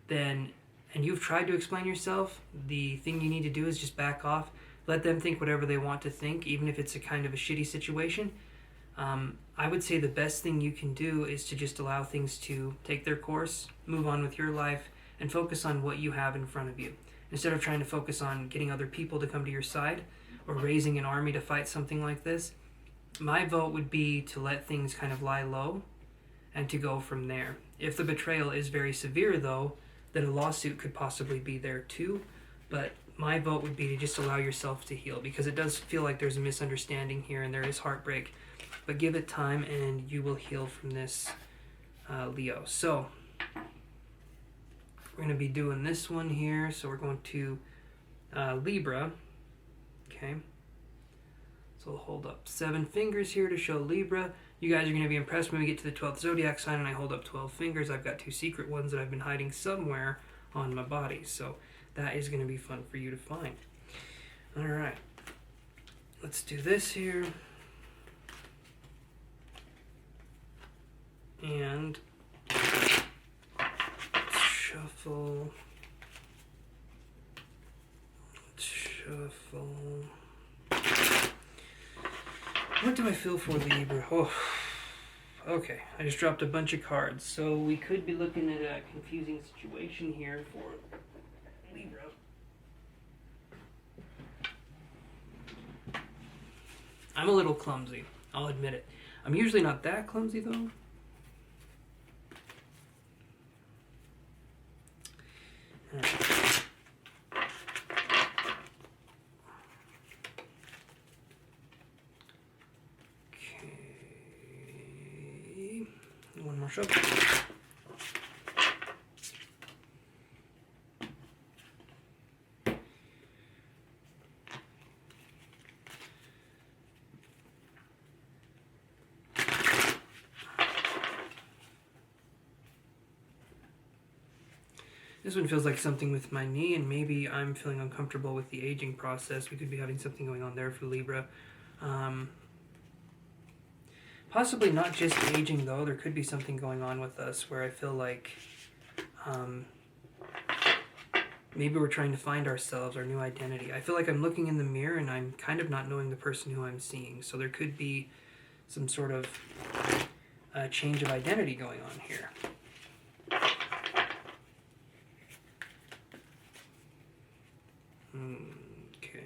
[SPEAKER 1] then, and you've tried to explain yourself, the thing you need to do is just back off. Let them think whatever they want to think, even if it's a kind of a shitty situation. I would say the best thing you can do is to just allow things to take their course, move on with your life, and focus on what you have in front of you. Instead of trying to focus on getting other people to come to your side or raising an army to fight something like this, my vote would be to let things kind of lie low and to go from there. If the betrayal is very severe, though, then a lawsuit could possibly be there too. But my vote would be to just allow yourself to heal, because it does feel like there's a misunderstanding here and there is heartbreak. But give it time and you will heal from this, Leo. So we're going to be doing this one here. So we're going to Libra. Okay. So we'll hold up 7 fingers here to show Libra. You guys are going to be impressed when we get to the 12th zodiac sign and I hold up 12 fingers. I've got 2 secret ones that I've been hiding somewhere on my body. So that is going to be fun for you to find. All right. Let's do this here. And shuffle. Shuffle. What do I feel for Libra? Oh, okay. I just dropped a bunch of cards. So we could be looking at a confusing situation here for Libra. I'm a little clumsy. I'll admit it. I'm usually not that clumsy, though. Okay. One more shuffle. This one feels like something with my knee, and maybe I'm feeling uncomfortable with the aging process. We could be having something going on there for Libra. Possibly not just aging, though. There could be something going on with us where I feel like maybe we're trying to find ourselves, our new identity. I feel like I'm looking in the mirror and I'm kind of not knowing the person who I'm seeing. So there could be some sort of change of identity going on here. Okay.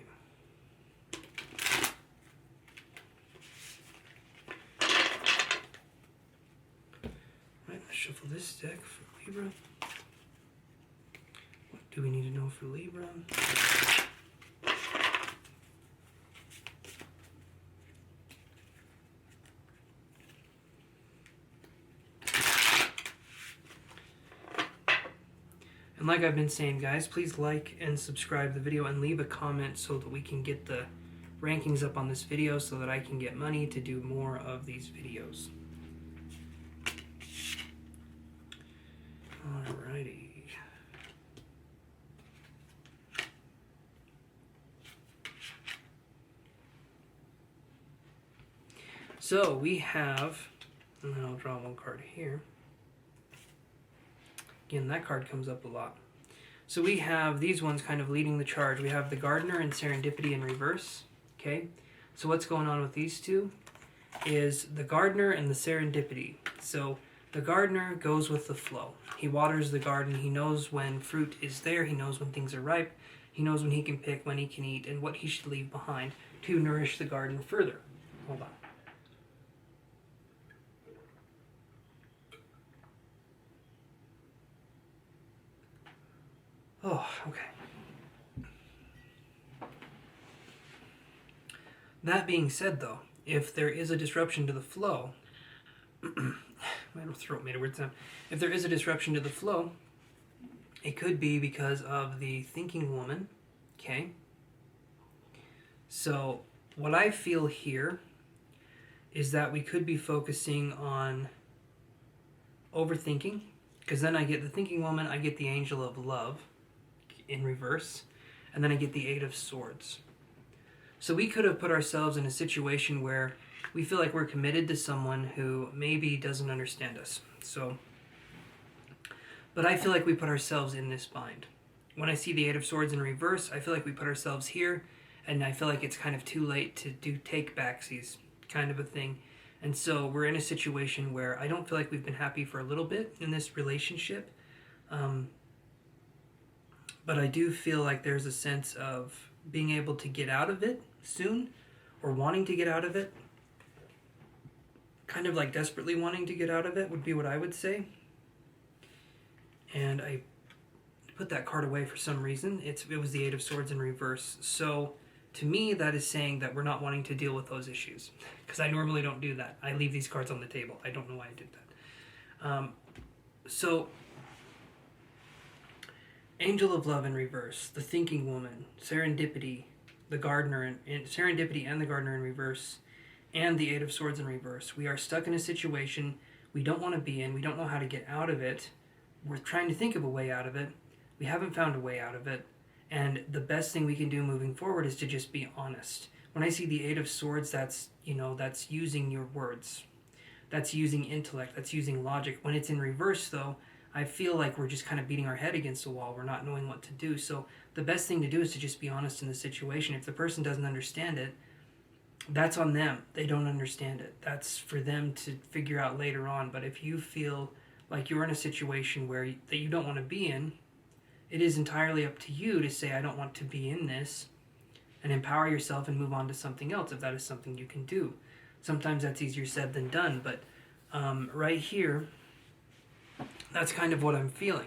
[SPEAKER 1] Right, let's shuffle this deck for Libra. What do we need to know for Libra? And like I've been saying, guys, please like and subscribe the video and leave a comment so that we can get the rankings up on this video so that I can get money to do more of these videos. Alrighty. So we have, and then I'll draw one card here. Again, that card comes up a lot. So we have these ones kind of leading the charge. We have the Gardener and Serendipity in reverse. Okay, so what's going on with these two is the Gardener and the Serendipity. So the Gardener goes with the flow. He waters the garden. He knows when fruit is there. He knows when things are ripe. He knows when he can pick, when he can eat, and what he should leave behind to nourish the garden further. Hold on. Oh, okay. That being said, though, if there is a disruption to the flow, my throat made a weird sound. If there is a disruption to the flow, it could be because of the thinking woman, okay? So what I feel here is that we could be focusing on overthinking, because then I get the thinking woman, I get the angel of love in reverse, and then I get the Eight of Swords. So we could have put ourselves in a situation where we feel like we're committed to someone who maybe doesn't understand us. So, but I feel like we put ourselves in this bind. When I see the Eight of Swords in reverse, I feel like we put ourselves here, and I feel like it's kind of too late to do take-backsies kind of a thing. And so we're in a situation where I don't feel like we've been happy for a little bit in this relationship. But I do feel like there's a sense of being able to get out of it soon, or wanting to get out of it. Kind of like desperately wanting to get out of it would be what I would say. And I put that card away for some reason. It was the Eight of Swords in reverse. So to me, that is saying that we're not wanting to deal with those issues. Because I normally don't do that. I leave these cards on the table. I don't know why I did that. So Angel of Love in reverse, the Thinking Woman, Serendipity, the Gardener, and Serendipity and the Gardener in reverse, and the Eight of Swords in reverse. We are stuck in a situation we don't want to be in. We don't know how to get out of it. We're trying to think of a way out of it. We haven't found a way out of it. And the best thing we can do moving forward is to just be honest. When I see the Eight of Swords, that's using your words. That's using intellect. That's using logic. When it's in reverse, though, I feel like we're just kind of beating our head against the wall. We're not knowing what to do. So the best thing to do is to just be honest in the situation. If the person doesn't understand it, that's on them. They don't understand it. That's for them to figure out later on. But if you feel like you're in a situation that you don't want to be in, it is entirely up to you to say, I don't want to be in this, and empower yourself and move on to something else if that is something you can do. Sometimes that's easier said than done, but right here, that's kind of what I'm feeling.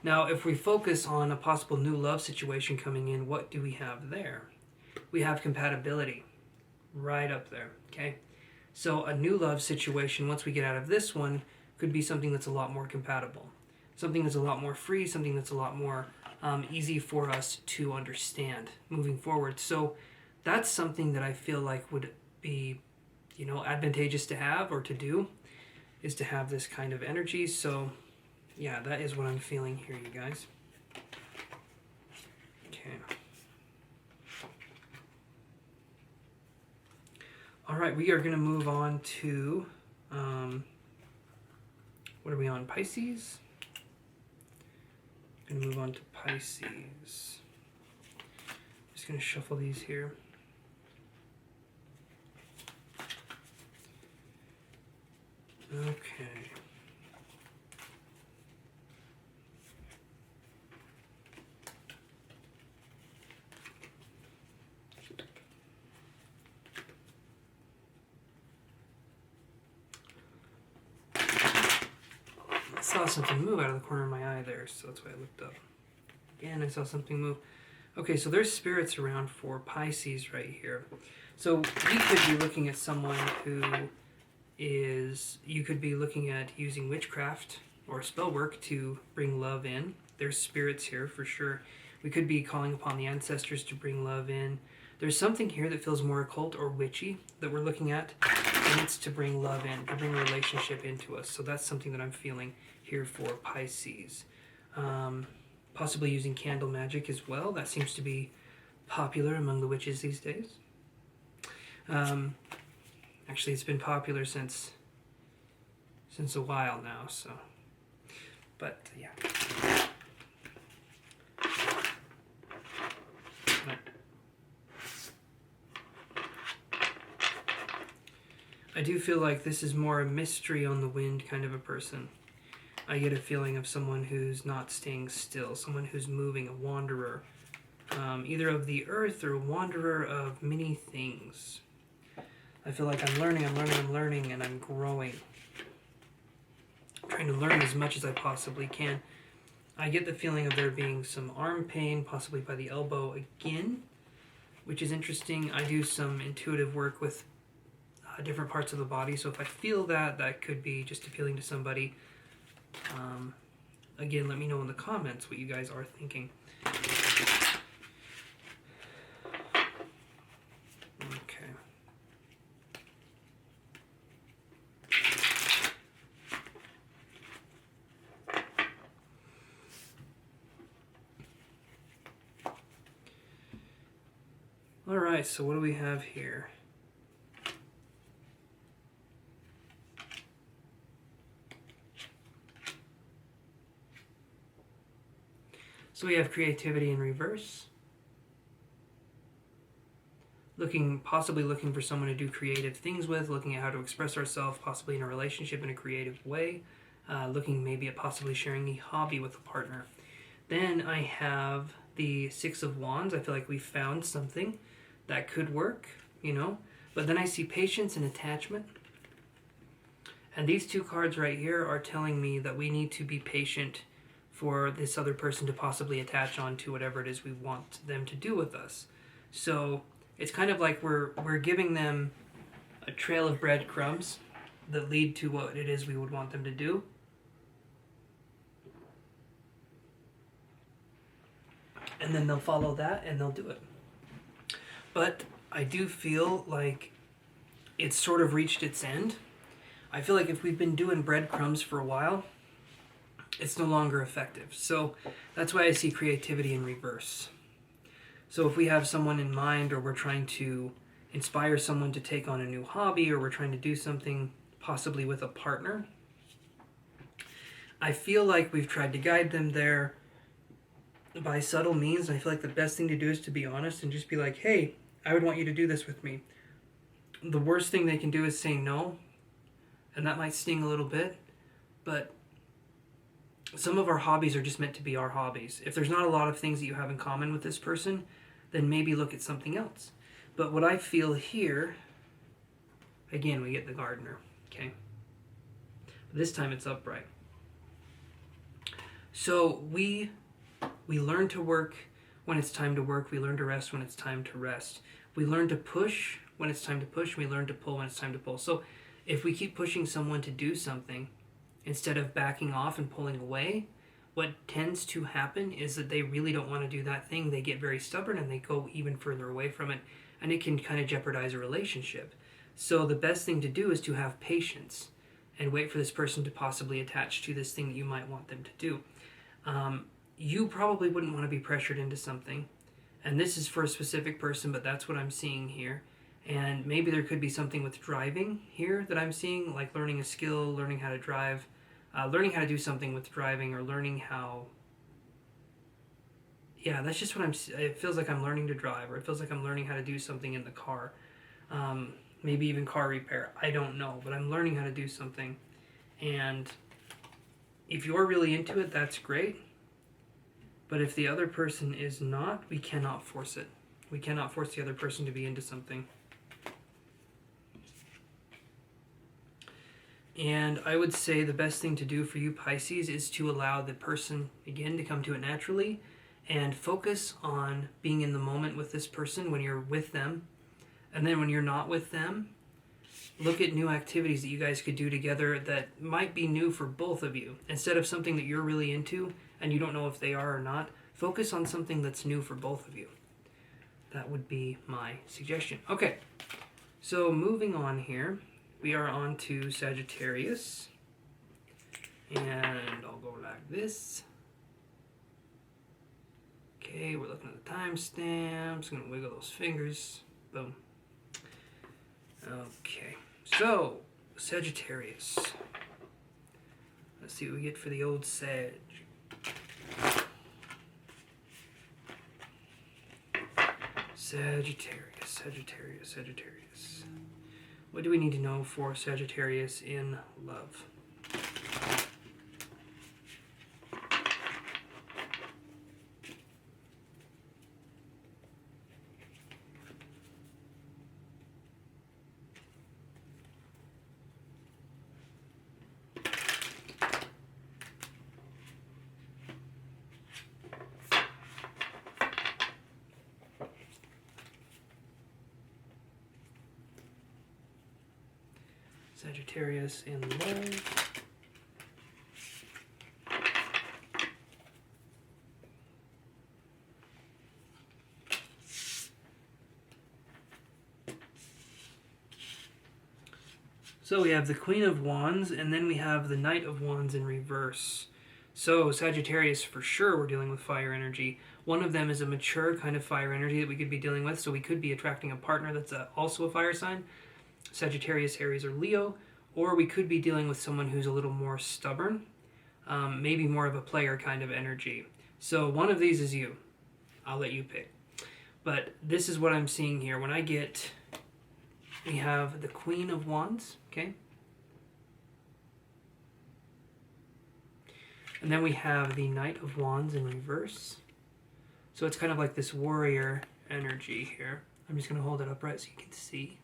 [SPEAKER 1] Now, if we focus on a possible new love situation coming in, what do we have there? We have compatibility right up there, okay? So a new love situation, once we get out of this one, could be something that's a lot more compatible. Something that's a lot more free, something that's a lot more easy for us to understand moving forward. So that's something that I feel like would be, advantageous to have or to do, is to have this kind of energy. So yeah, that is what I'm feeling here, you guys. Okay. All right, we are going to move on to, what are we on, Pisces? Going to move on to Pisces. Just going to shuffle these here. Okay. I saw something move out of the corner of my eye there, so that's why I looked up. Again, I saw something move. Okay, so there's spirits around for Pisces right here. So we could be looking at someone who you could be looking at using witchcraft or spell work to bring love in. There's spirits here for sure. We could be calling upon the ancestors to bring love in. There's something here that feels more occult or witchy that we're looking at, and it's to bring love in, to bring a relationship into us. So that's something that I'm feeling here for Pisces. Possibly using candle magic as well. That seems to be popular among the witches these days. Actually, it's been popular since a while now, so. But, yeah. I do feel like this is more a mystery on the wind kind of a person. I get a feeling of someone who's not staying still, someone who's moving, a wanderer, either of the earth or a wanderer of many things. I feel like I'm learning, and I'm growing. I'm trying to learn as much as I possibly can. I get the feeling of there being some arm pain, possibly by the elbow again, which is interesting. I do some intuitive work with different parts of the body, so if I feel that, that could be just appealing to somebody. Again, let me know in the comments what you guys are thinking. Okay. All right, so what do we have here? So we have creativity in reverse. Possibly looking for someone to do creative things with, looking at how to express ourselves, possibly in a relationship in a creative way, looking maybe at possibly sharing a hobby with a partner. Then I have the Six of Wands. I feel like we found something that could work, you know, but then I see patience and attachment. And these two cards right here are telling me that we need to be patient for this other person to possibly attach on to whatever it is we want them to do with us. So it's kind of like we're giving them a trail of breadcrumbs that lead to what it is we would want them to do. And then they'll follow that and they'll do it. But I do feel like it's sort of reached its end. I feel like if we've been doing breadcrumbs for a while, it's no longer effective. So that's why I see creativity in reverse. So if we have someone in mind, or we're trying to inspire someone to take on a new hobby, or we're trying to do something possibly with a partner, I feel like we've tried to guide them there by subtle means. And I feel like the best thing to do is to be honest and just be like, hey, I would want you to do this with me. The worst thing they can do is say no, and that might sting a little bit, but some of our hobbies are just meant to be our hobbies. If there's not a lot of things that you have in common with this person, then maybe look at something else. But what I feel here, again, we get the gardener, okay? This time it's upright. So we learn to work when it's time to work. We learn to rest when it's time to rest. We learn to push when it's time to push. We learn to pull when it's time to pull. So if we keep pushing someone to do something, instead of backing off and pulling away, what tends to happen is that they really don't want to do that thing. They get very stubborn and they go even further away from it, and it can kind of jeopardize a relationship. So the best thing to do is to have patience and wait for this person to possibly attach to this thing that you might want them to do. You probably wouldn't want to be pressured into something, and this is for a specific person, but that's what I'm seeing here. And maybe there could be something with driving here that I'm seeing, like learning a skill, learning how to drive, learning how to do something with driving, or learning how... Yeah, that's just what it feels like I'm learning to drive, or it feels like I'm learning how to do something in the car. Maybe even car repair. I don't know, but I'm learning how to do something. And if you're really into it, that's great. But if the other person is not, we cannot force it. We cannot force the other person to be into something. And I would say the best thing to do for you, Pisces, is to allow the person, again, to come to it naturally, and focus on being in the moment with this person when you're with them. And then when you're not with them, look at new activities that you guys could do together that might be new for both of you. Instead of something that you're really into and you don't know if they are or not, focus on something that's new for both of you. That would be my suggestion. Okay, so moving on here. We are on to Sagittarius, and I'll go like this. Okay, we're looking at the timestamps. I'm going to wiggle those fingers. Boom. Okay, So, Sagittarius. Let's see what we get for the old Sag. Sagittarius. What do we need to know for Sagittarius in love? Sagittarius in love. So we have the Queen of Wands, and then we have the Knight of Wands in reverse. So Sagittarius, for sure, we're dealing with fire energy. One of them is a mature kind of fire energy that we could be dealing with, so we could be attracting a partner that's also a fire sign. Sagittarius, Aries, or Leo, or we could be dealing with someone who's a little more stubborn, maybe more of a player kind of energy. So one of these is you. I'll let you pick. But this is what I'm seeing here. When we have the Queen of Wands, okay? And then we have the Knight of Wands in reverse. So it's kind of like this warrior energy here. I'm just going to hold it upright so you can see.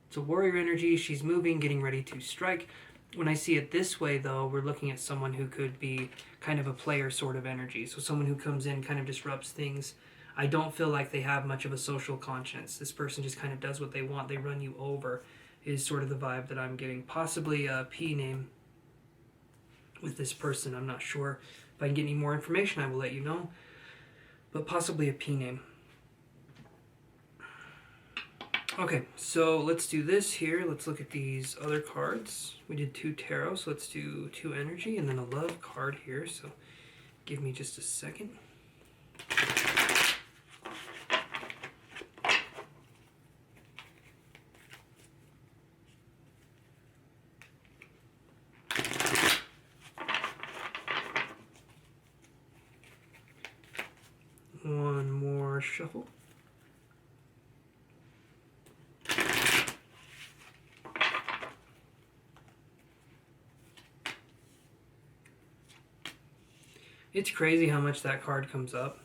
[SPEAKER 1] It's a warrior energy. She's moving, getting ready to strike. When I see it this way, though, we're looking at someone who could be kind of a player sort of energy. So someone who comes in, kind of disrupts things. I don't feel like they have much of a social conscience. This person just kind of does what they want. They run you over is sort of the vibe that I'm getting. Possibly a P name with this person. I'm not sure. If I can get any more information, I will let you know. But possibly a P name. Okay, so let's do this here. Let's look at these other cards. We did 2 tarot, so let's do 2 energy and then a love card here. So give me just a second. One more shuffle. It's crazy how much that card comes up.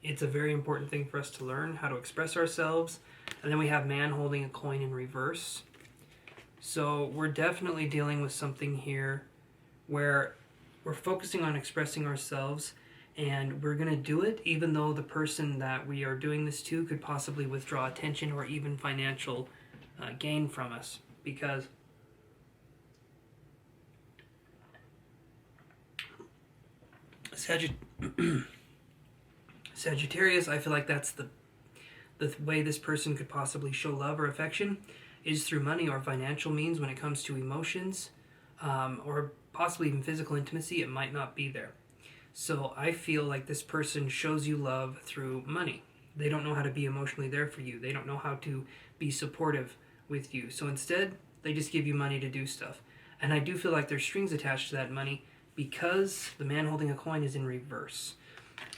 [SPEAKER 1] It's a very important thing for us to learn, how to express ourselves. And then we have man holding a coin in reverse. So we're definitely dealing with something here where we're focusing on expressing ourselves, and we're going to do it even though the person that we are doing this to could possibly withdraw attention or even financial gain from us. Because Sagittarius, I feel like that's the way this person could possibly show love or affection is through money or financial means. When it comes to emotions or possibly even physical intimacy, it might not be there. So I feel like this person shows you love through money. They don't know how to be emotionally there for you. They don't know how to be supportive with you. So instead, they just give you money to do stuff. And I do feel like there's strings attached to that money because the man holding a coin is in reverse.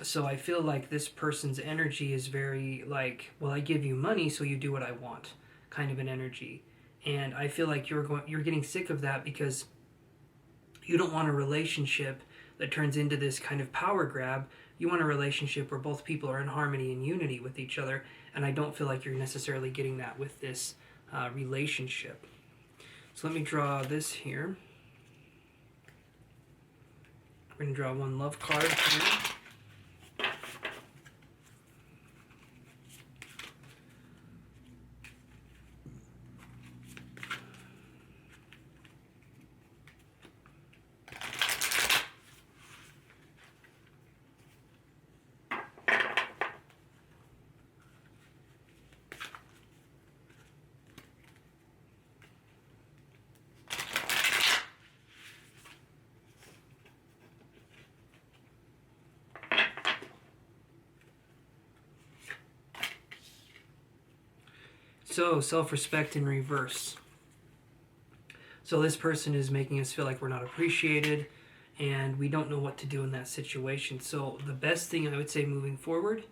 [SPEAKER 1] So I feel like this person's energy is very like, well, I give you money so you do what I want, kind of an energy. And I feel like you're getting sick of that because you don't want a relationship that turns into this kind of power grab. You want a relationship where both people are in harmony and unity with each other. And I don't feel like you're necessarily getting that with this relationship. So let me draw this here. We're going to draw one love card here. So, self-respect in reverse. So this person is making us feel like we're not appreciated, and we don't know what to do in that situation. So the best thing I would say moving forward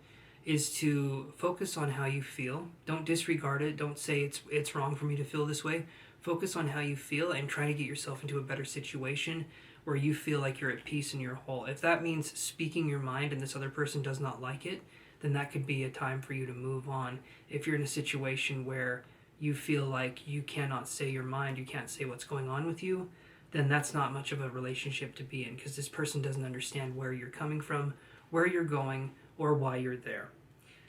[SPEAKER 1] is to focus on how you feel. Don't disregard it. Don't say it's wrong for me to feel this way. Focus on how you feel and try to get yourself into a better situation where you feel like you're at peace and you're whole. If that means speaking your mind and this other person does not like it, then that could be a time for you to move on. If you're in a situation where you feel like you cannot say your mind, you can't say what's going on with you, then that's not much of a relationship to be in, because this person doesn't understand where you're coming from, where you're going, or why you're there.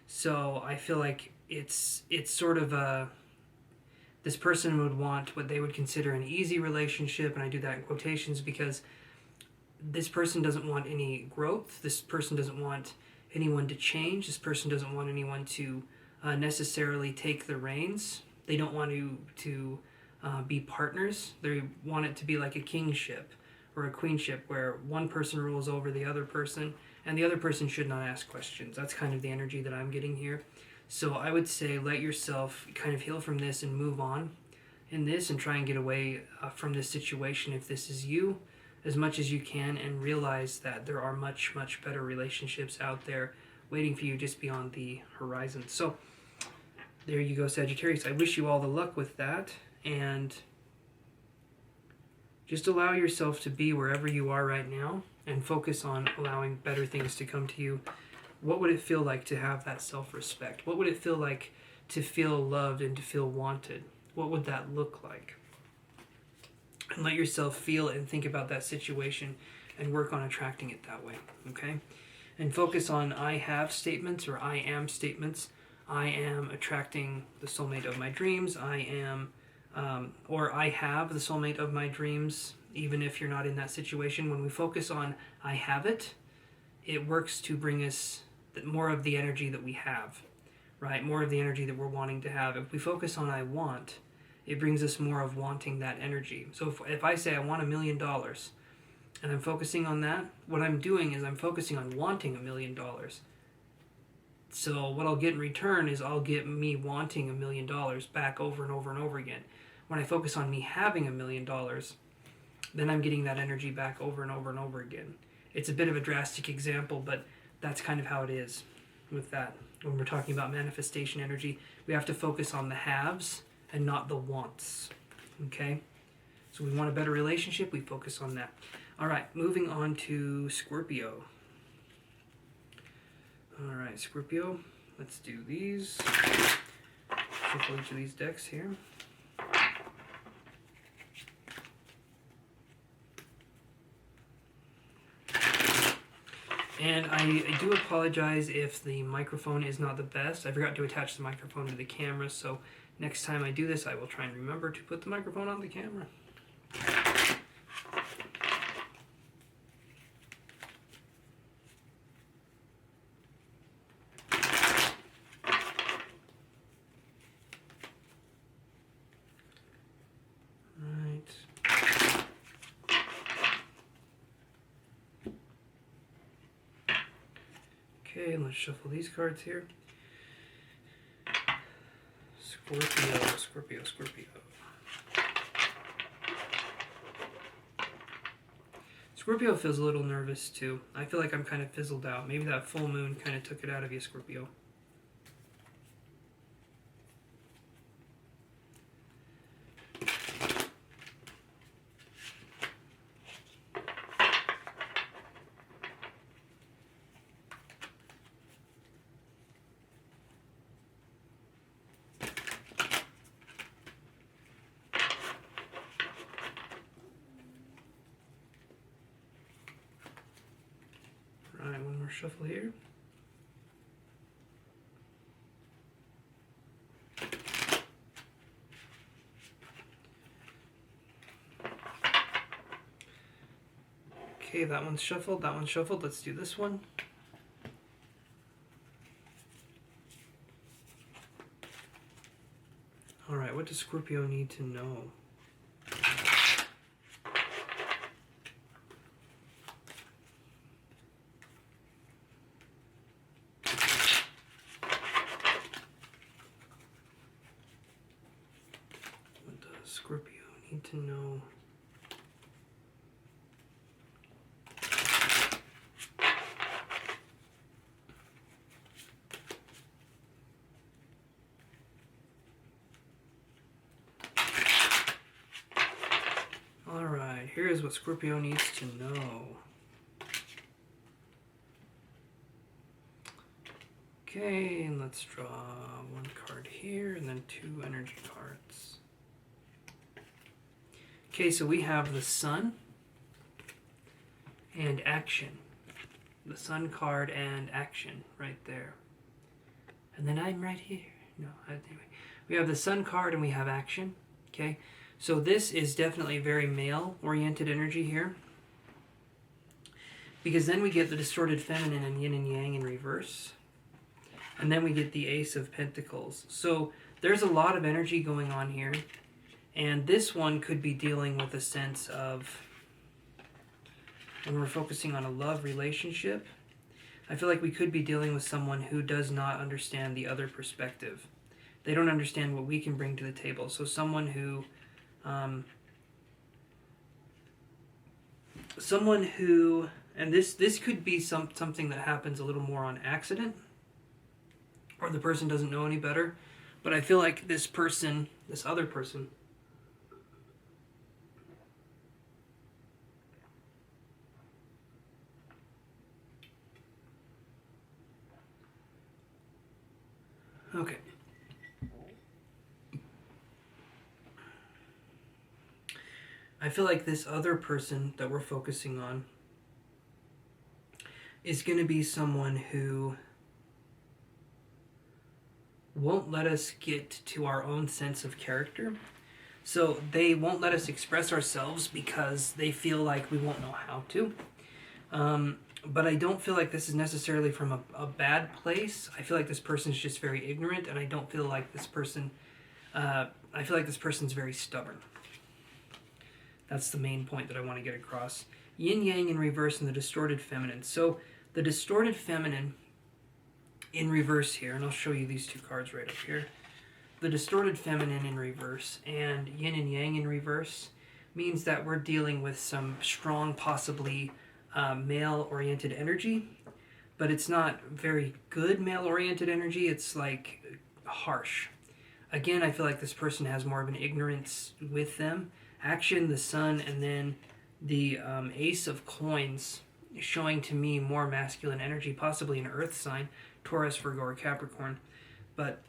[SPEAKER 1] So I feel like it's sort of this person would want what they would consider an easy relationship, and I do that in quotations because this person doesn't want any growth. This person doesn't want anyone to change. This person doesn't want anyone to necessarily take the reins. They don't want to be partners. They want it to be like a kingship or a queenship where one person rules over the other person and the other person should not ask questions. That's kind of the energy that I'm getting here. So I would say let yourself kind of heal from this and move on in this and try and get away from this situation if this is you as much as you can, and realize that there are much, much better relationships out there waiting for you just beyond the horizon. So there you go, Sagittarius. I wish you all the luck with that, and just allow yourself to be wherever you are right now and focus on allowing better things to come to you. What would it feel like to have that self-respect? What would it feel like to feel loved and to feel wanted? What would that look like? And let yourself feel and think about that situation and work on attracting it that way, okay? And focus on I have statements or I am statements. I am attracting the soulmate of my dreams. I am, or I have the soulmate of my dreams, even if you're not in that situation. When we focus on I have it, it works to bring us more of the energy that we have, right? More of the energy that we're wanting to have. If we focus on I want, it brings us more of wanting that energy. So if I say I want $1 million and I'm focusing on that, what I'm doing is I'm focusing on wanting $1 million. So what I'll get in return is I'll get me wanting $1 million back over and over and over again. When I focus on me having $1 million, then I'm getting that energy back over and over and over again. It's a bit of a drastic example, but that's kind of how it is with that. When we're talking about manifestation energy, we have to focus on the haves and not the wants, okay? So we want a better relationship, we focus on that. All right, moving on to Scorpio. All right, Scorpio, let's do these. Shuffle each of these decks here. And I do apologize if the microphone is not the best. I forgot to attach the microphone to the camera, so next time I do this, I will try and remember to put the microphone on the camera. Okay, let's shuffle these cards here. Scorpio, Scorpio, Scorpio. Scorpio feels a little nervous too. I feel like I'm kind of fizzled out. Maybe that full moon kind of took it out of you, Scorpio. Alright, one more shuffle here. Okay, that one's shuffled, that one's shuffled. Let's do this one. Alright, what does Scorpio need to know? Scorpio need to know? Alright, here's what Scorpio needs to know. Okay, and let's draw one card here and then two energy cards. Okay, so we have the Sun and action. The Sun card and action right there. And then I'm right here. No, anyway. We have the Sun card and we have action. Okay, so this is definitely very male-oriented energy here. Because then we get the distorted feminine and yin and yang in reverse. And then we get the Ace of Pentacles. So there's a lot of energy going on here. And this one could be dealing with a sense of, when we're focusing on a love relationship, I feel like we could be dealing with someone who does not understand the other perspective. They don't understand what we can bring to the table. So someone who, and this could be something that happens a little more on accident, or the person doesn't know any better. But I feel like this other person, okay. I feel like this other person that we're focusing on is going to be someone who won't let us get to our own sense of character. So they won't let us express ourselves because they feel like we won't know how to. But I don't feel like this is necessarily from a bad place. I feel like this person's just very ignorant, and I don't feel like this person, I feel like this person's very stubborn. That's the main point that I want to get across. Yin Yang in reverse and the distorted feminine. So the distorted feminine in reverse here, and I'll show you these two cards right up here. The distorted feminine in reverse and yin and yang in reverse means that we're dealing with some strong, possibly male-oriented energy, but it's not very good male-oriented energy. It's like harsh. Again, I feel like this person has more of an ignorance with them. Action, the Sun, and then the Ace of Coins showing to me more masculine energy, possibly an earth sign, Taurus, Virgo, or Capricorn. But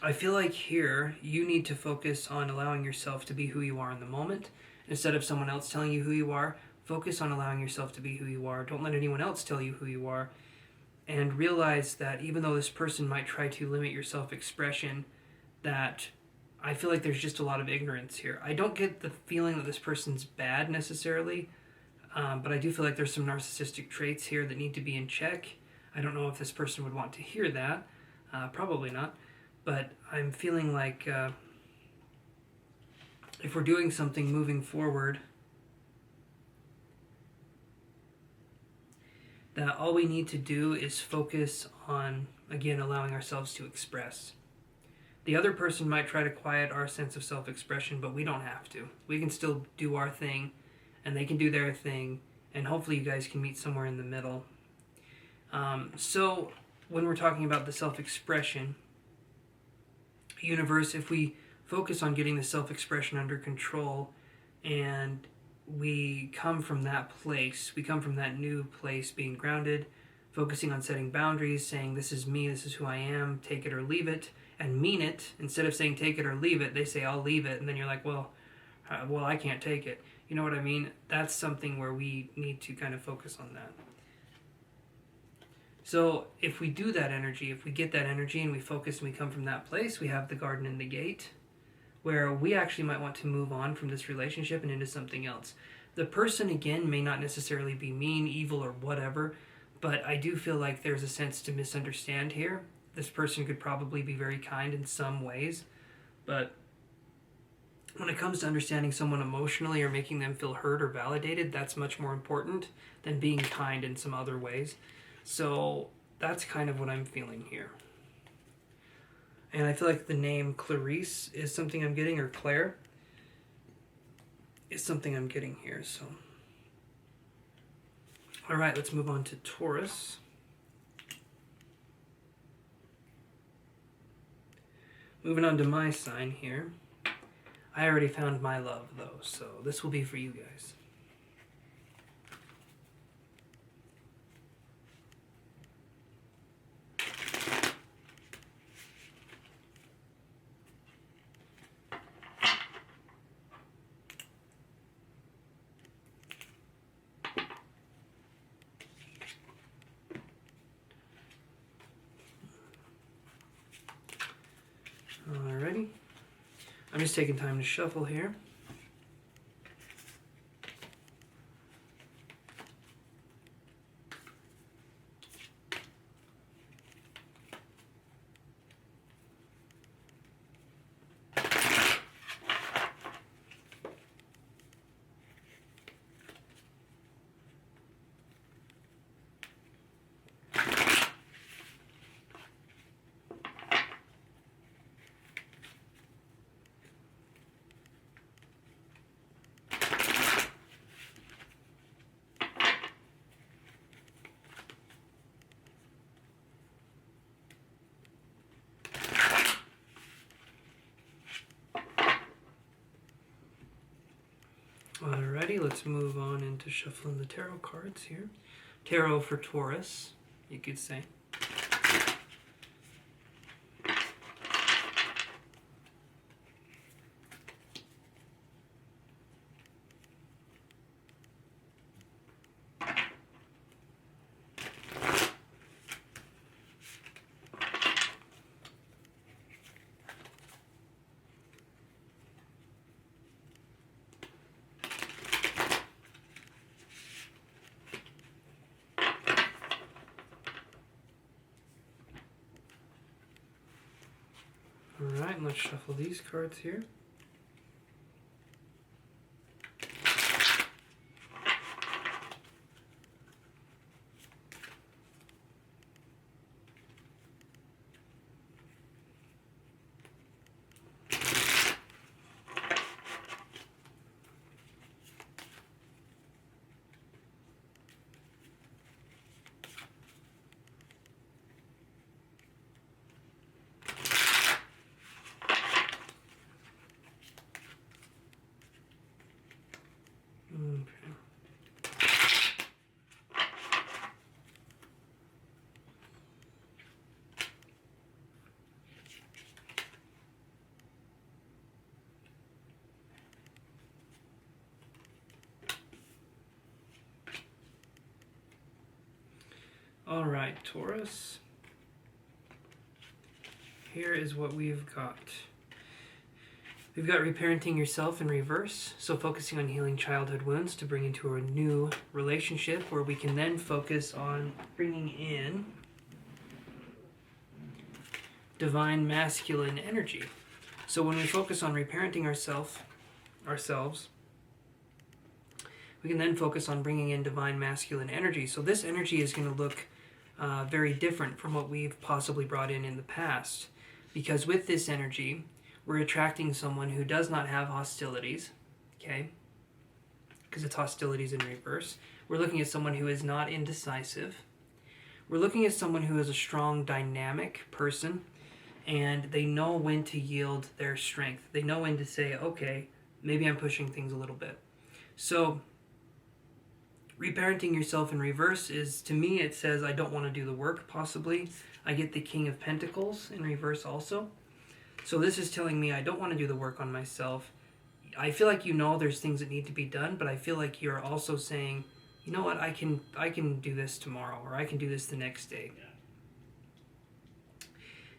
[SPEAKER 1] I feel like here you need to focus on allowing yourself to be who you are in the moment. Instead of someone else telling you who you are, focus on allowing yourself to be who you are. Don't let anyone else tell you who you are. And realize that even though this person might try to limit your self-expression, that I feel like there's just a lot of ignorance here. I don't get the feeling that this person's bad necessarily, but I do feel like there's some narcissistic traits here that need to be in check. I don't know if this person would want to hear that. Probably not. But I'm feeling like if we're doing something moving forward, that all we need to do is focus on, again, allowing ourselves to express. The other person might try to quiet our sense of self-expression, but we don't have to. We can still do our thing, and they can do their thing, and hopefully you guys can meet somewhere in the middle. So when we're talking about the self-expression, universe, if we focus on getting the self-expression under control, and we come from that place, we come from that new place, being grounded, focusing on setting boundaries, saying this is me, this is who I am, take it or leave it, and mean it. Instead of saying take it or leave it, they say I'll leave it, and then you're like, well, I can't take it. You know what I mean? That's something where we need to kind of focus on that. So if we do that energy, if we get that energy and we focus and we come from that place, we have the garden and the gate, where we actually might want to move on from this relationship and into something else. The person, again, may not necessarily be mean, evil, or whatever, but I do feel like there's a sense to misunderstand here. This person could probably be very kind in some ways, but when it comes to understanding someone emotionally or making them feel heard or validated, that's much more important than being kind in some other ways. So that's kind of what I'm feeling here. And I feel like the name Clarice is something I'm getting, or Claire is something I'm getting here. So, all right, let's move on to Taurus. Moving on to my sign here. I already found my love, though, so this will be for you guys. Alrighty. I'm just taking time to shuffle here. Alrighty, let's move on into shuffling the tarot cards here. Tarot for Taurus, you could say. Alright, let's shuffle these cards here. Alright, Taurus. Here is what we've got. We've got reparenting yourself in reverse, so focusing on healing childhood wounds to bring into a new relationship where we can then focus on bringing in divine masculine energy. So when we focus on reparenting ourselves, we can then focus on bringing in divine masculine energy. So this energy is going to look very different from what we've possibly brought in the past. Because with this energy, we're attracting someone who does not have hostilities, okay? Because it's hostilities in reverse. We're looking at someone who is not indecisive. We're looking at someone who is a strong, dynamic person, and they know when to yield their strength. They know when to say, okay, maybe I'm pushing things a little bit. So, reparenting yourself in reverse is, to me, it says I don't want to do the work, possibly. I get the King of Pentacles in reverse also. So this is telling me I don't want to do the work on myself. I feel like there's things that need to be done, but I feel like you're also saying, you know what, I can do this tomorrow, or I can do this the next day.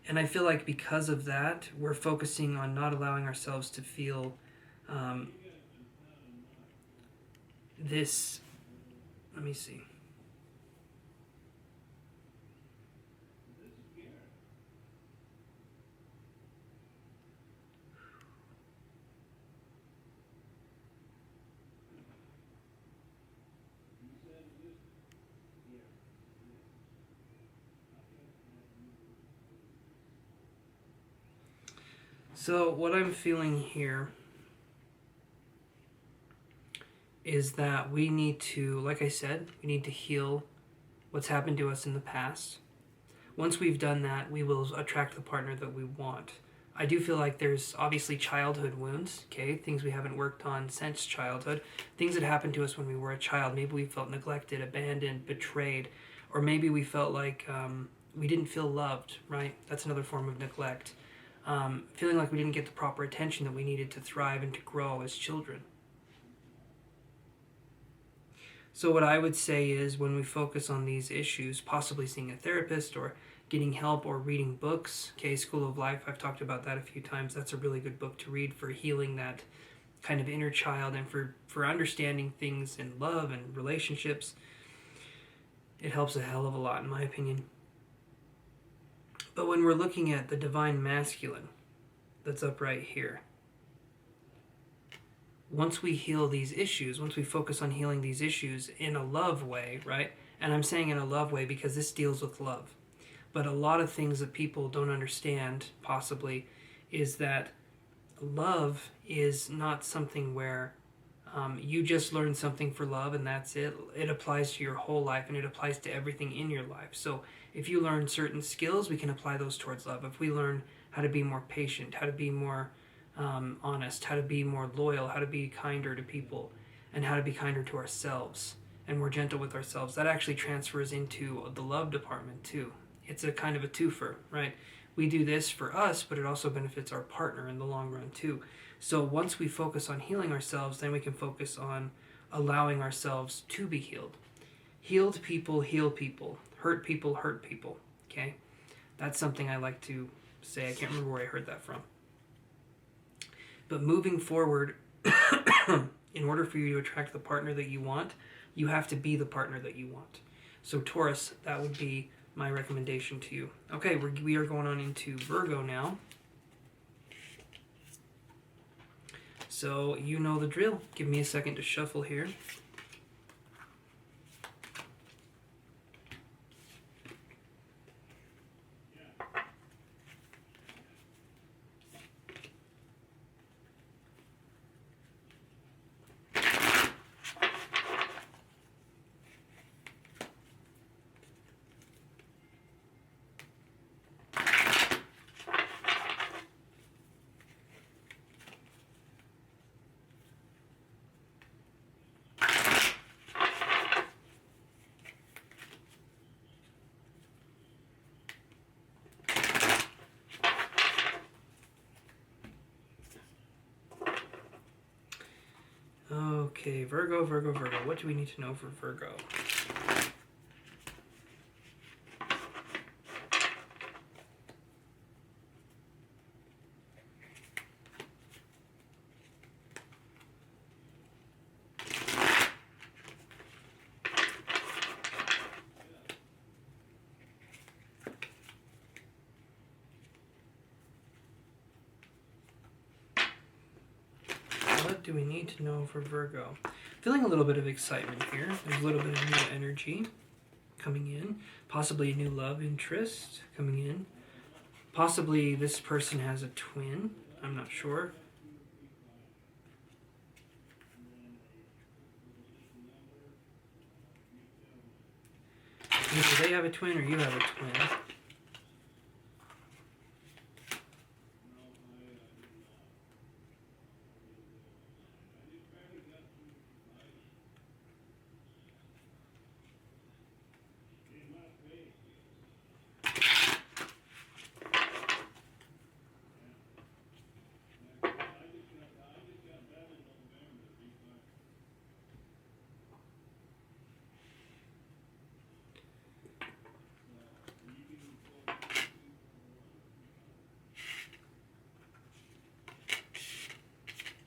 [SPEAKER 1] And I feel like because of that, we're focusing on not allowing ourselves to feel this. Let me see. So what I'm feeling here is that we need to, like I said, we need to heal what's happened to us in the past. Once we've done that, we will attract the partner that we want. I do feel like there's obviously childhood wounds, okay? Things we haven't worked on since childhood. Things that happened to us when we were a child. Maybe we felt neglected, abandoned, betrayed. Or maybe we felt like we didn't feel loved, right? That's another form of neglect. Feeling like we didn't get the proper attention that we needed to thrive and to grow as children. So what I would say is when we focus on these issues, possibly seeing a therapist or getting help or reading books, okay, School of Life, I've talked about that a few times. That's a really good book to read for healing that kind of inner child and for understanding things in love and relationships. It helps a hell of a lot, in my opinion. But when we're looking at the divine masculine that's up right here, once we heal these issues, once we focus on healing these issues in a love way, right? And I'm saying in a love way because this deals with love. But a lot of things that people don't understand, possibly, is that love is not something where you just learn something for love and that's it. It applies to your whole life and it applies to everything in your life. So if you learn certain skills, we can apply those towards love. If we learn how to be more patient, how to be more honest, how to be more loyal, how to be kinder to people, and how to be kinder to ourselves and more gentle with ourselves, that actually transfers into the love department too. It's a kind of a twofer, right? We do this for us, but it also benefits our partner in the long run too. So once we focus on healing ourselves, then we can focus on allowing ourselves to be healed. Healed people heal people. Hurt people hurt people. Okay? That's something I like to say. I can't remember where I heard that from. But moving forward, in order for you to attract the partner that you want, you have to be the partner that you want. So Taurus, that would be my recommendation to you. Okay, we are going on into Virgo now. So you know the drill. Give me a second to shuffle here. Okay, Virgo. What do we need to know for Virgo? What do we need to know for Virgo? Feeling a little bit of excitement here. There's a little bit of new energy coming in. Possibly a new love interest coming in. Possibly this person has a twin. I'm not sure. Either they have a twin or you have a twin.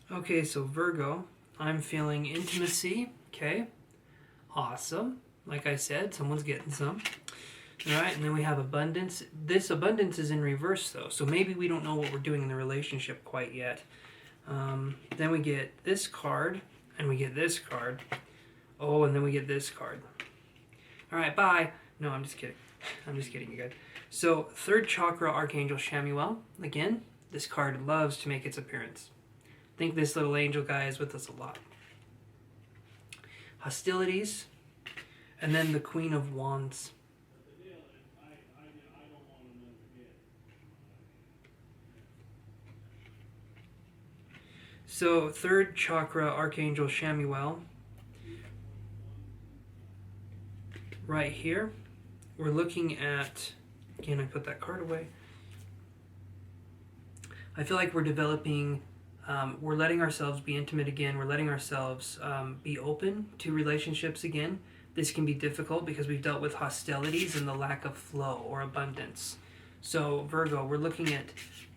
[SPEAKER 1] Okay, so Virgo, I'm feeling intimacy. Okay, awesome. Like I said, someone's getting some. All right, and then we have abundance. This abundance is in reverse, though, so maybe we don't know what we're doing in the relationship quite yet. Then we get this card, and we get this card. Oh, and then we get this card. All right, bye. No, I'm just kidding. I'm just kidding, you guys. So, third chakra, Archangel Shamuel, again. This card loves to make its appearance. I think this little angel guy is with us a lot. Hostilities, and then the Queen of Wands. So, third chakra, Archangel Chamuel. Right here, we're looking at, again, I put that card away. I feel like we're developing, we're letting ourselves be intimate again. We're letting ourselves be open to relationships again. This can be difficult because we've dealt with hostilities and the lack of flow or abundance. So Virgo, we're looking at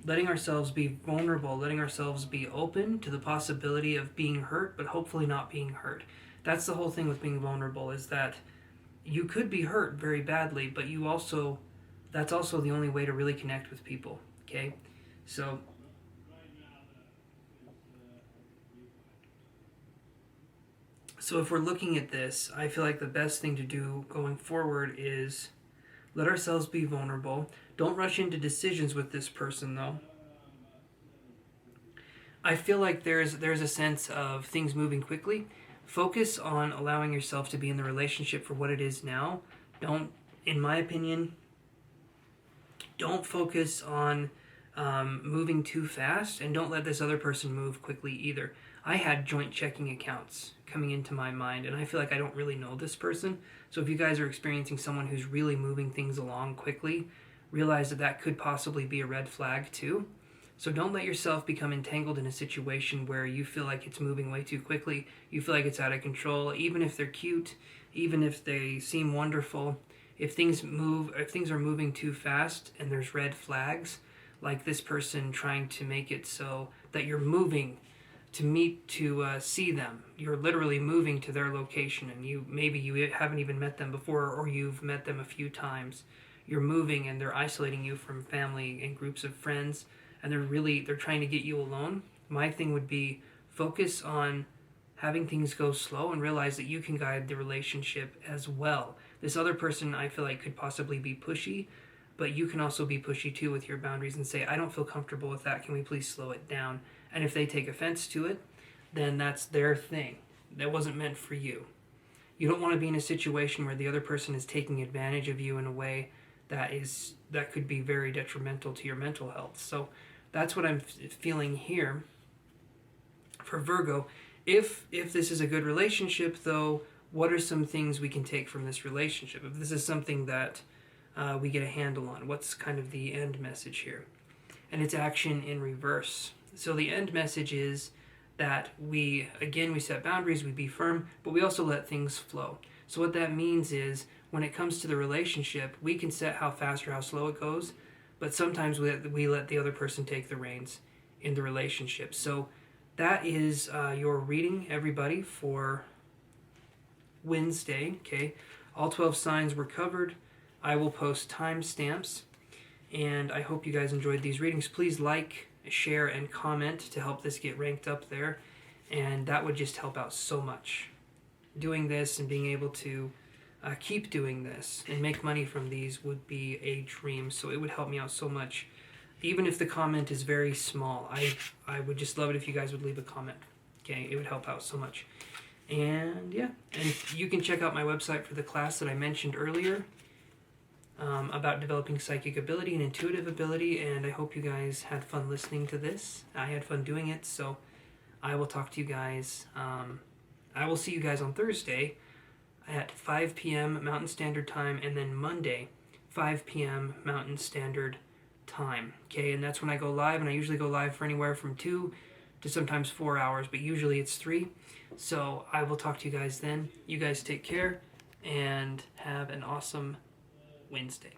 [SPEAKER 1] letting ourselves be vulnerable, letting ourselves be open to the possibility of being hurt, but hopefully not being hurt. That's the whole thing with being vulnerable, is that you could be hurt very badly, but that's also the only way to really connect with people, okay? So if we're looking at this, I feel like the best thing to do going forward is let ourselves be vulnerable. Don't rush into decisions with this person, though. I feel like there's a sense of things moving quickly. Focus on allowing yourself to be in the relationship for what it is now. Don't, in my opinion, don't focus on moving too fast, and don't let this other person move quickly either. I had joint checking accounts coming into my mind, and I feel like I don't really know this person. So if you guys are experiencing someone who's really moving things along quickly, realize that that could possibly be a red flag too. So don't let yourself become entangled in a situation where you feel like it's moving way too quickly. You feel like it's out of control, even if they're cute, even if they seem wonderful. If things are moving too fast and there's red flags, like this person trying to make it so that you're moving to see them. You're literally moving to their location, and maybe you haven't even met them before, or you've met them a few times. You're moving and they're isolating you from family and groups of friends, and they're trying to get you alone. My thing would be focus on having things go slow and realize that you can guide the relationship as well. This other person, I feel like, could possibly be pushy, but you can also be pushy too with your boundaries and say, I don't feel comfortable with that. Can we please slow it down? And if they take offense to it, then that's their thing. That wasn't meant for you. You don't want to be in a situation where the other person is taking advantage of you in a way that could be very detrimental to your mental health. So that's what I'm feeling here for Virgo. If this is a good relationship, though, what are some things we can take from this relationship? If this is something that we get a handle on, what's kind of the end message here? And it's action in reverse. So the end message is that we set boundaries, we be firm, but we also let things flow. So what that means is when it comes to the relationship, we can set how fast or how slow it goes, but sometimes we let the other person take the reins in the relationship. So that is your reading, everybody, for Wednesday. Okay, all 12 signs were covered. I will post timestamps, and I hope you guys enjoyed these readings. Please like, share, and comment to help this get ranked up there, and that would just help out so much. Doing this and being able to keep doing this and make money from these would be a dream, so it would help me out so much. Even if the comment is very small, I would just love it if you guys would leave a comment. Okay, it would help out so much. And yeah, and you can check out my website for the class that I mentioned earlier about developing psychic ability and intuitive ability, and I hope you guys had fun listening to this. I had fun doing it, so I will talk to you guys. I will see you guys on Thursday at 5 p.m. Mountain Standard Time, and then Monday, 5 p.m. Mountain Standard Time. Okay, and that's when I go live, and I usually go live for anywhere from 2 to sometimes 4 hours, but usually it's 3. So I will talk to you guys then. You guys take care, and have an awesome Wednesday.